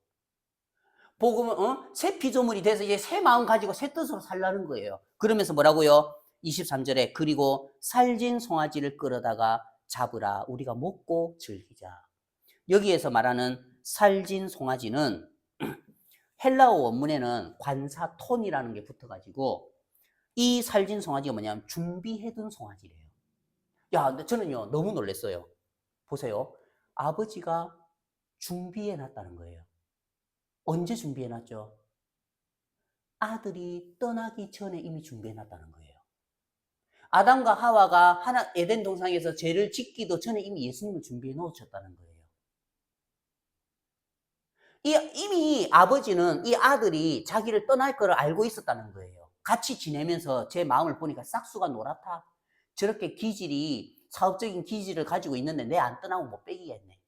[SPEAKER 1] 복음은 새 피조물이 돼서 이제 새 마음 가지고 새 뜻으로 살라는 거예요. 그러면서 뭐라고요? 23절에 그리고 살진 송아지를 끌어다가 잡으라. 우리가 먹고 즐기자. 여기에서 말하는 살진 송아지는 헬라어 원문에는 관사톤이라는 게 붙어가지고 이 살진 송아지가 뭐냐면 준비해둔 송아지래요. 야, 근데 저는요, 너무 놀랐어요. 보세요. 아버지가 준비해 놨다는 거예요. 언제 준비해 놨죠? 아들이 떠나기 전에 이미 준비해 놨다는 거예요. 아담과 하와가 하나 에덴 동산에서 죄를 짓기도 전에 이미 예수님을 준비해 놓으셨다는 거예요. 이미 아버지는 이 아들이 자기를 떠날 거를 알고 있었다는 거예요. 같이 지내면서 제 마음을 보니까 싹수가 노랗다. 저렇게 사업적인 기질을 가지고 있는데 내 안 떠나고 못 빼기겠네.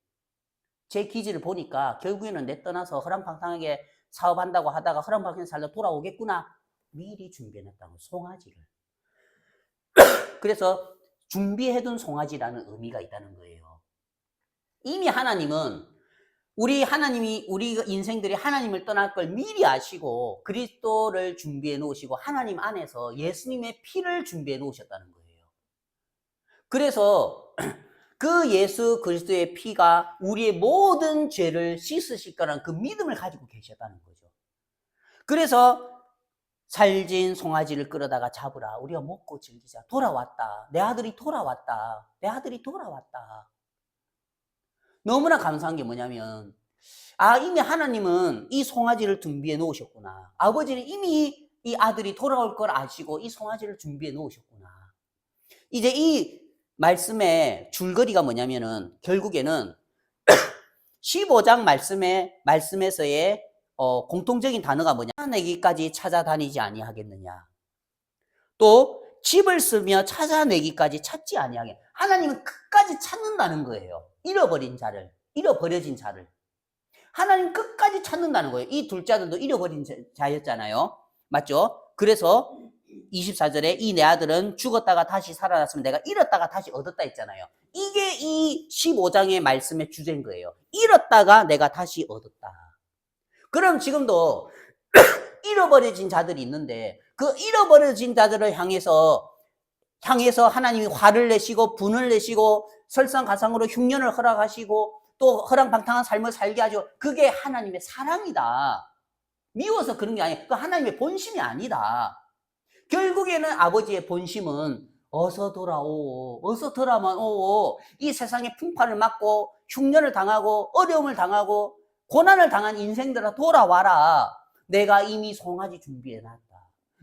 [SPEAKER 1] 제 기질을 보니까 결국에는 내 떠나서 허랑방탕하게 사업한다고 하다가 허랑방탕하게 살다 돌아오겠구나. 미리 준비해놨다고, 송아지를. 그래서 준비해둔 송아지라는 의미가 있다는 거예요. 이미 하나님은 우리 인생들이 하나님을 떠날 걸 미리 아시고 그리스도를 준비해 놓으시고 하나님 안에서 예수님의 피를 준비해 놓으셨다는 거예요. 그래서 그 예수 그리스도의 피가 우리의 모든 죄를 씻으실 거라는 그 믿음을 가지고 계셨다는 거죠. 그래서 살진 송아지를 끌어다가 잡으라. 우리가 먹고 즐기자. 돌아왔다. 내 아들이 돌아왔다. 내 아들이 돌아왔다. 너무나 감사한 게 뭐냐면 이미 하나님은 이 송아지를 준비해 놓으셨구나. 아버지는 이미 이 아들이 돌아올 걸 아시고 이 송아지를 준비해 놓으셨구나. 이제 이 말씀의 줄거리가 뭐냐면은 결국에는 15장 말씀에서의 공통적인 단어가 뭐냐? 찾아내기까지 찾아다니지 아니하겠느냐. 또 집을 쓰며 찾아내기까지 찾지 아니하게. 하나님은 끝까지 찾는다는 거예요. 잃어버려진 자를. 하나님 끝까지 찾는다는 거예요. 이 둘째 아들도 잃어버린 자였잖아요. 맞죠? 그래서 24절에 이 내 아들은 죽었다가 다시 살아났으면 내가 잃었다가 다시 얻었다 했잖아요. 이게 이 15장의 말씀의 주제인 거예요. 잃었다가 내가 다시 얻었다. 그럼 지금도 잃어버려진 자들이 있는데 그 잃어버려진 자들을 향해서 하나님이 화를 내시고 분을 내시고 설상가상으로 흉년을 허락하시고 또 허랑방탕한 삶을 살게 하죠. 그게 하나님의 사랑이다. 미워서 그런 게 아니에요. 그 하나님의 본심이 아니다. 결국에는 아버지의 본심은 어서 돌아오. 어서 돌아만 오오. 이 세상의 풍파를 맞고 흉년을 당하고 어려움을 당하고 고난을 당한 인생들아 돌아와라. 내가 이미 송아지 준비해놨다.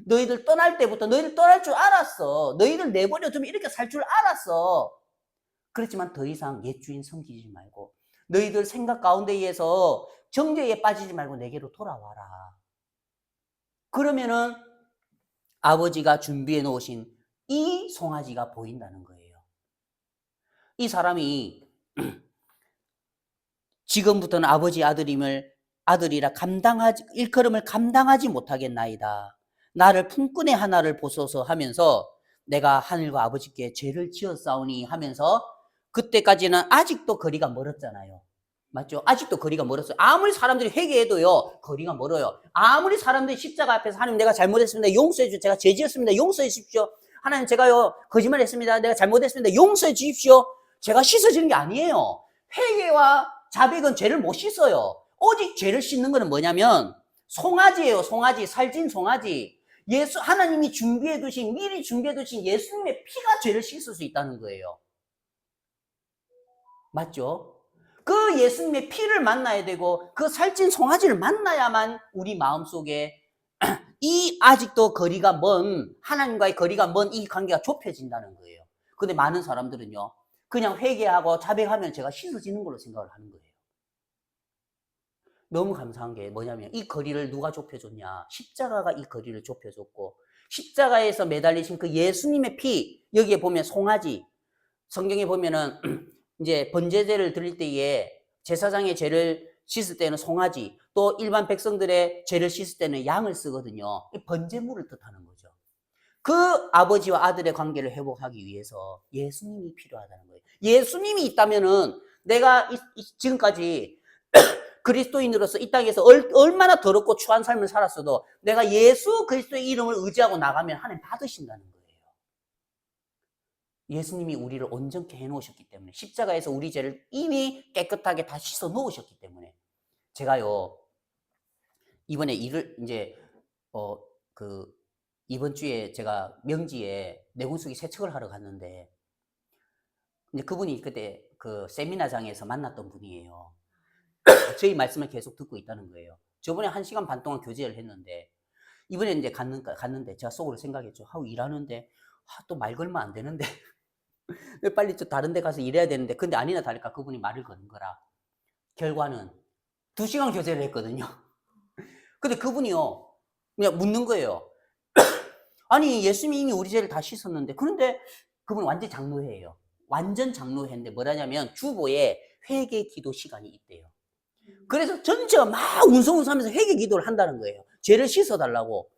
[SPEAKER 1] 너희들 떠날 때부터 너희들 떠날 줄 알았어. 너희들 내버려 두면 이렇게 살 줄 알았어. 그렇지만 더 이상 옛 주인 섬기지 말고 너희들 생각 가운데 의해서 정죄에 빠지지 말고 내게로 돌아와라. 그러면은 아버지가 준비해 놓으신 이 송아지가 보인다는 거예요. 이 사람이 지금부터는 아버지 아들이라 일컬음을 감당하지 못하겠나이다. 나를 품꾼의 하나를 보소서 하면서 내가 하늘과 아버지께 죄를 지었사오니 하면서 그때까지는 아직도 거리가 멀었잖아요. 맞죠? 아직도 거리가 멀었어요. 아무리 사람들이 회개해도요, 거리가 멀어요. 아무리 사람들이 십자가 앞에서 하나님 내가 잘못했습니다. 용서해 주십시오. 제가 죄 지었습니다. 용서해 주십시오. 하나님 제가요, 거짓말했습니다. 내가 잘못했습니다. 용서해 주십시오. 제가 씻어지는 게 아니에요. 회개와 자백은 죄를 못 씻어요. 오직 죄를 씻는 거는 뭐냐면 송아지예요. 송아지, 살찐 송아지. 하나님이 미리 준비해 두신 예수님의 피가 죄를 씻을 수 있다는 거예요. 맞죠? 그 예수님의 피를 만나야 되고 그 살찐 송아지를 만나야만 우리 마음속에 이 아직도 하나님과의 거리가 먼 이 관계가 좁혀진다는 거예요. 근데 많은 사람들은요, 그냥 회개하고 자백하면 제가 씻어지는 걸로 생각을 하는 거예요. 너무 감사한 게 뭐냐면 이 거리를 누가 좁혀줬냐? 십자가가 이 거리를 좁혀줬고 십자가에서 매달리신 그 예수님의 피, 여기에 보면 송아지, 성경에 보면은 이제 번제제를 드릴 때에 제사장의 죄를 씻을 때는 송아지, 또 일반 백성들의 죄를 씻을 때는 양을 쓰거든요. 이 번제물을 뜻하는 거죠. 그 아버지와 아들의 관계를 회복하기 위해서 예수님이 필요하다는 거예요. 예수님이 있다면은 내가 지금까지 그리스도인으로서 이 땅에서 얼마나 더럽고 추한 삶을 살았어도 내가 예수 그리스도의 이름을 의지하고 나가면 하나님 받으신다는 거예요. 예수님이 우리를 온전케 해놓으셨기 때문에 십자가에서 우리 죄를 이미 깨끗하게 다 씻어 놓으셨기 때문에 제가요 이번에 이번 주에 제가 명지에 내군수기 세척을 하러 갔는데 이제 그분이 그때 그 세미나장에서 만났던 분이에요. 저희 말씀을 계속 듣고 있다는 거예요. 저번에 1시간 반 동안 교제를 했는데, 이번에 이제 갔는데, 제가 속으로 생각했죠. 하고 일하는데, 또 말 걸면 안 되는데. 빨리 좀 다른 데 가서 일해야 되는데, 근데 아니나 다를까 그분이 말을 거는 거라. 결과는 2시간 교제를 했거든요. 근데 그분이요, 그냥 묻는 거예요. 아니, 예수님이 이미 우리 죄를 다 씻었는데, 그런데 그분은 완전 장로회예요. 완전 장로회인데 뭐라냐면 주보에 회개 기도 시간이 있대요. 그래서 전체가 막 운성운성하면서 회개 기도를 한다는 거예요. 죄를 씻어달라고.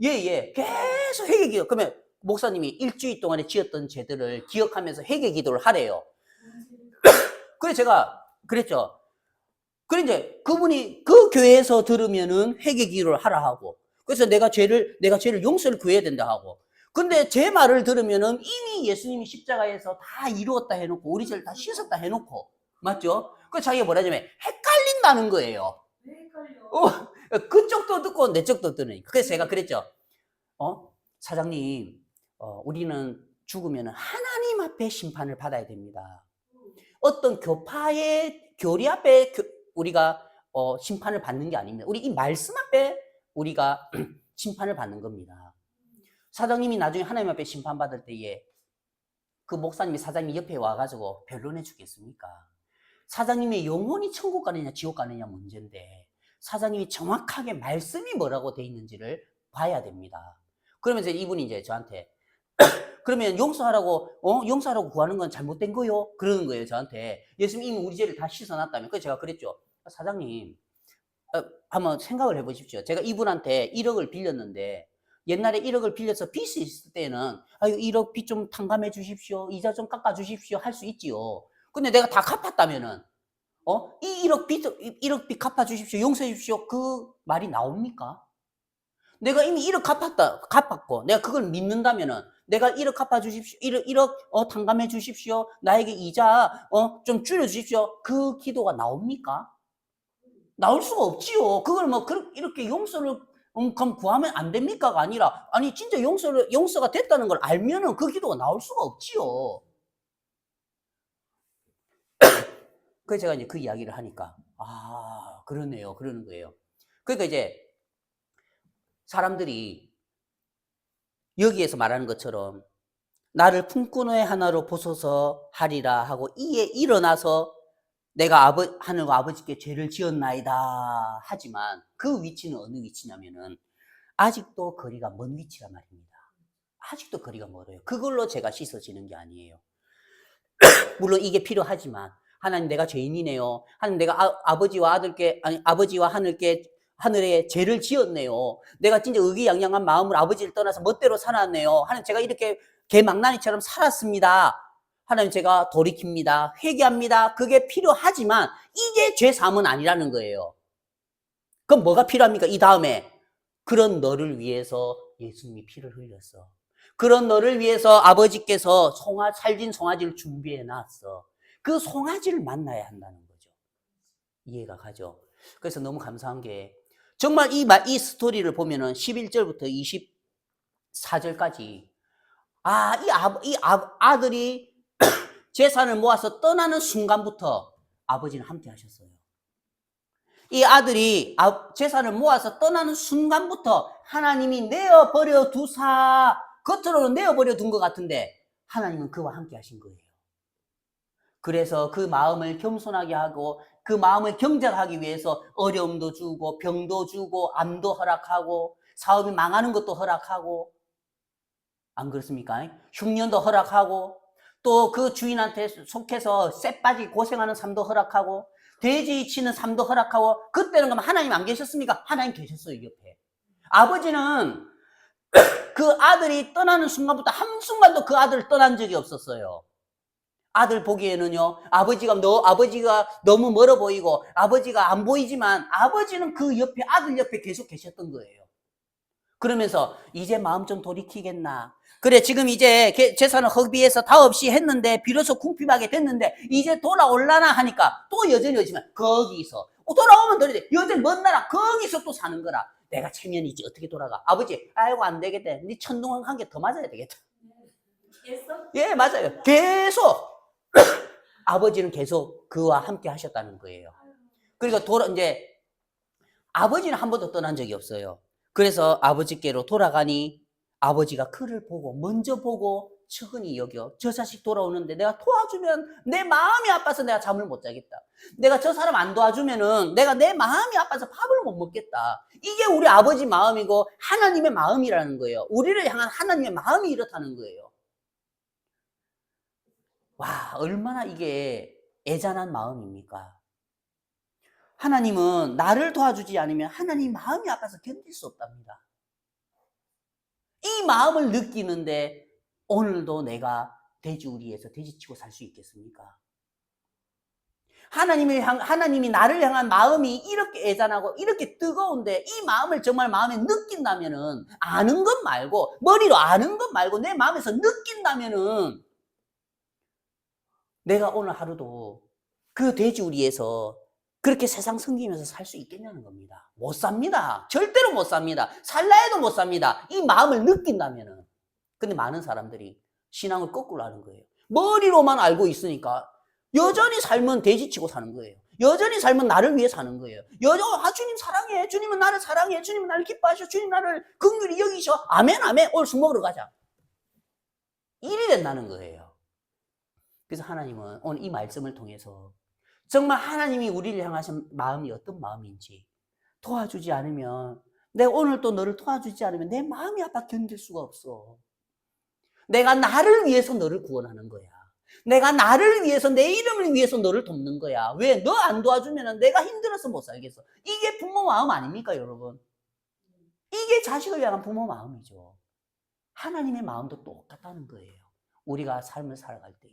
[SPEAKER 1] 예. 계속 회개 기도. 그러면 목사님이 일주일 동안에 지었던 죄들을 기억하면서 회개 기도를 하래요. 그래서 제가 그랬죠. 그래 이제 그분이 그 교회에서 들으면은 회개 기도를 하라 하고, 그래서 내가 죄를 용서를 구해야 된다 하고, 근데 제 말을 들으면은 이미 예수님이 십자가에서 다 이루었다 해놓고 우리 죄를 다 씻었다 해놓고, 맞죠? 그래서 자기가 뭐라냐면 헷갈린다는 거예요.
[SPEAKER 2] 왜 헷갈려?
[SPEAKER 1] 그쪽도 듣고 내 쪽도 듣으니까. 그래서 제가 그랬죠. 사장님, 우리는 죽으면 하나님 앞에 심판을 받아야 됩니다. 어떤 교리 앞에 우리가 심판을 받는 게 아닙니다. 우리 이 말씀 앞에 우리가 심판을 받는 겁니다. 사장님이 나중에 하나님 앞에 심판받을 때에 그 목사님이 사장님 옆에 와가지고 변론해 주겠습니까? 사장님의 영혼이 천국 가느냐 지옥 가느냐 문제인데, 사장님이 정확하게 말씀이 뭐라고 돼 있는지를 봐야 됩니다. 그러면서 이분이 이제 저한테 그러면 용서하라고 구하는 건 잘못된 거요? 그러는 거예요, 저한테. 예수님이 이미 우리 죄를 다 씻어놨다면. 그래서 제가 그랬죠. 사장님, 한번 생각을 해보십시오. 제가 이분한테 1억을 빌렸는데, 옛날에 1억을 빌려서 빚이 있을 때는, 1억 빚 좀 탕감해 주십시오. 이자 좀 깎아 주십시오. 할 수 있지요. 근데 내가 다 갚았다면은, 이 1억 빚 갚아 주십시오. 용서해 주십시오. 그 말이 나옵니까? 내가 이미 1억 갚았고, 내가 그걸 믿는다면은, 내가 1억 갚아 주십시오. 1억 탕감해 주십시오. 나에게 이자, 좀 줄여 주십시오. 그 기도가 나옵니까? 나올 수가 없지요. 그걸 이렇게 용서를, 그럼 구하면 안 됩니까가 아니라, 아니, 진짜 용서가 됐다는 걸 알면은 그 기도가 나올 수가 없지요. 그래서 제가 이제 그 이야기를 하니까, 그러네요. 그러는 거예요. 그러니까 이제, 사람들이 여기에서 말하는 것처럼 나를 품꾼의 하나로 보소서 하리라 하고 이에 일어나서 내가 하늘과 아버지께 죄를 지었나이다 하지만, 그 위치는 어느 위치냐면은 아직도 거리가 먼 위치란 말입니다. 아직도 거리가 멀어요. 그걸로 죄가 씻어지는 게 아니에요. 물론 이게 필요하지만, 하나님 내가 죄인이네요. 하나님 내가 아버지와 하늘에 죄를 지었네요. 내가 진짜 의기양양한 마음으로 아버지를 떠나서 멋대로 살았네요. 하나님 제가 이렇게 개망나니처럼 살았습니다. 하나님 제가 돌이킵니다. 회개합니다. 그게 필요하지만 이게 죄사함은 아니라는 거예요. 그럼 뭐가 필요합니까? 이 다음에 그런 너를 위해서 예수님이 피를 흘렸어. 그런 너를 위해서 아버지께서 살진 송아지를 준비해 놨어. 그 송아지를 만나야 한다는 거죠. 이해가 가죠? 그래서 너무 감사한 게, 정말 이 스토리를 보면은 11절부터 24절까지, 이 아들이 재산을 모아서 떠나는 순간부터 아버지는 함께 하셨어요. 이 아들이 재산을 모아서 떠나는 순간부터 하나님이 내어버려 두사, 겉으로는 내어버려 둔 것 같은데 하나님은 그와 함께 하신 거예요. 그래서 그 마음을 겸손하게 하고 그 마음을 경작하기 위해서 어려움도 주고 병도 주고 암도 허락하고 사업이 망하는 것도 허락하고, 안 그렇습니까? 흉년도 허락하고 또 그 주인한테 속해서 쎄 빠지게 고생하는 삶도 허락하고 돼지 치는 삶도 허락하고. 그때는 그럼 하나님 안 계셨습니까? 하나님 계셨어요, 옆에. 아버지는 그 아들이 떠나는 순간부터 한순간도 그 아들을 떠난 적이 없었어요. 아들 보기에는요, 아버지가 너무 멀어 보이고 아버지가 안 보이지만 아버지는 그 옆에, 아들 옆에 계속 계셨던 거예요. 그러면서 이제 마음 좀 돌이키겠나? 그래, 지금 이제 재산을 허비해서 다 없이 했는데 비로소 궁핍하게 됐는데 이제 돌아올라나 하니까 또 여전히 오지만 거기서 돌아오면 돌이돼. 여전히 먼 나라 거기서 또 사는 거라. 내가 체면이지 어떻게 돌아가? 아버지, 아이고 안 되겠다. 네 천둥 한 개 더 맞아야 되겠다.
[SPEAKER 2] 애써?
[SPEAKER 1] 예, 맞아요. 계속 아버지는 계속 그와 함께 하셨다는 거예요. 그러니까 이제 아버지는 한 번도 떠난 적이 없어요. 그래서 아버지께로 돌아가니 아버지가 그를 보고 먼저 보고 측은히 여겨. 저 자식 돌아오는데 내가 도와주면 내 마음이 아파서 내가 잠을 못 자겠다. 내가 저 사람 안 도와주면은 내가 내 마음이 아파서 밥을 못 먹겠다. 이게 우리 아버지 마음이고 하나님의 마음이라는 거예요. 우리를 향한 하나님의 마음이 이렇다는 거예요. 와, 얼마나 이게 애잔한 마음입니까? 하나님은 나를 도와주지 않으면 하나님 마음이 아파서 견딜 수 없답니다. 이 마음을 느끼는데 오늘도 내가 돼지우리에서 돼지치고 살 수 있겠습니까? 하나님이 나를 향한 마음이 이렇게 애잔하고 이렇게 뜨거운데 이 마음을 정말 마음에 느낀다면은 아는 것 말고 머리로 아는 것 말고 내 마음에서 느낀다면은 내가 오늘 하루도 그 돼지우리에서 그렇게 세상 섬기면서 살 수 있겠냐는 겁니다. 못 삽니다. 절대로 못 삽니다. 살라 해도 못 삽니다. 이 마음을 느낀다면은. 근데 많은 사람들이 신앙을 거꾸로 하는 거예요. 머리로만 알고 있으니까 여전히 삶은 돼지치고 사는 거예요. 여전히 삶은 나를 위해 사는 거예요. 주님 사랑해. 주님은 나를 사랑해. 주님은 나를 기뻐하셔. 주님 나를 긍휼히 여기셔. 아멘, 아멘. 오늘 술 먹으러 가자. 일이 된다는 거예요. 그래서 하나님은 오늘 이 말씀을 통해서 정말 하나님이 우리를 향하신 마음이 어떤 마음인지 도와주지 않으면 내가 오늘 또 너를 도와주지 않으면 내 마음이 아파 견딜 수가 없어. 내가 나를 위해서 너를 구원하는 거야. 내가 나를 위해서 내 이름을 위해서 너를 돕는 거야. 왜? 너 안 도와주면 내가 힘들어서 못 살겠어. 이게 부모 마음 아닙니까 여러분? 이게 자식을 향한 부모 마음이죠. 하나님의 마음도 똑같다는 거예요. 우리가 삶을 살아갈 때에.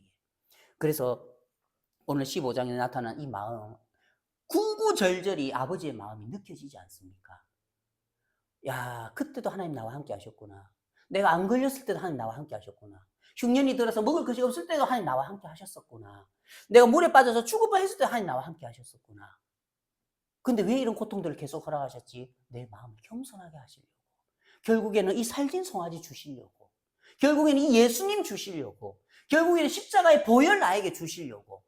[SPEAKER 1] 그래서 오늘 15장에 나타난 이 마음, 구구절절히 아버지의 마음이 느껴지지 않습니까? 야, 그때도 하나님 나와 함께 하셨구나. 내가 안 걸렸을 때도 하나님 나와 함께 하셨구나. 흉년이 들어서 먹을 것이 없을 때도 하나님 나와 함께 하셨었구나. 내가 물에 빠져서 죽을 뻔했을 때 하나님 나와 함께 하셨었구나. 근데 왜 이런 고통들을 계속 허락하셨지? 내 마음을 겸손하게 하시려고. 결국에는 이 살진 송아지 주시려고. 결국에는 이 예수님 주시려고. 결국에는 십자가의 보혈 나에게 주시려고.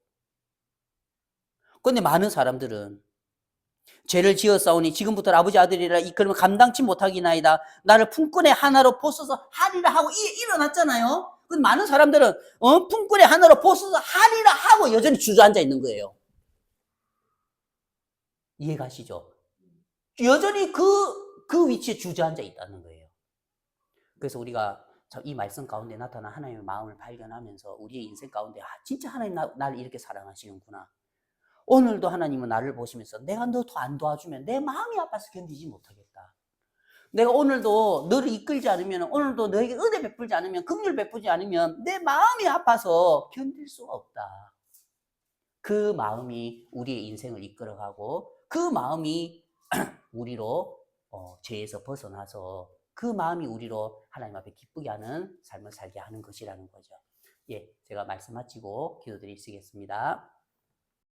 [SPEAKER 1] 그런데 많은 사람들은 죄를 지었사오니 지금부터 아버지 아들이라 이끌면 감당치 못하기나이다. 나를 품꾼의 하나로 보소서 하리라 하고 일어났잖아요. 근데 많은 사람들은 품꾼의 하나로 보소서 하리라 하고 여전히 주저앉아 있는 거예요. 이해가시죠? 여전히 그 위치에 주저앉아 있다는 거예요. 그래서 우리가 이 말씀 가운데 나타난 하나님의 마음을 발견하면서 우리의 인생 가운데 진짜 하나님 나를 이렇게 사랑하시는구나. 오늘도 하나님은 나를 보시면서 내가 너 안 도와주면 내 마음이 아파서 견디지 못하겠다. 내가 오늘도 너를 이끌지 않으면, 오늘도 너에게 은혜 베풀지 않으면, 긍휼 베풀지 않으면 내 마음이 아파서 견딜 수가 없다. 그 마음이 우리의 인생을 이끌어가고 그 마음이 우리로 죄에서 벗어나서 그 마음이 우리로 하나님 앞에 기쁘게 하는 삶을 살게 하는 것이라는 거죠. 예, 제가 말씀 마치고 기도드리겠습니다.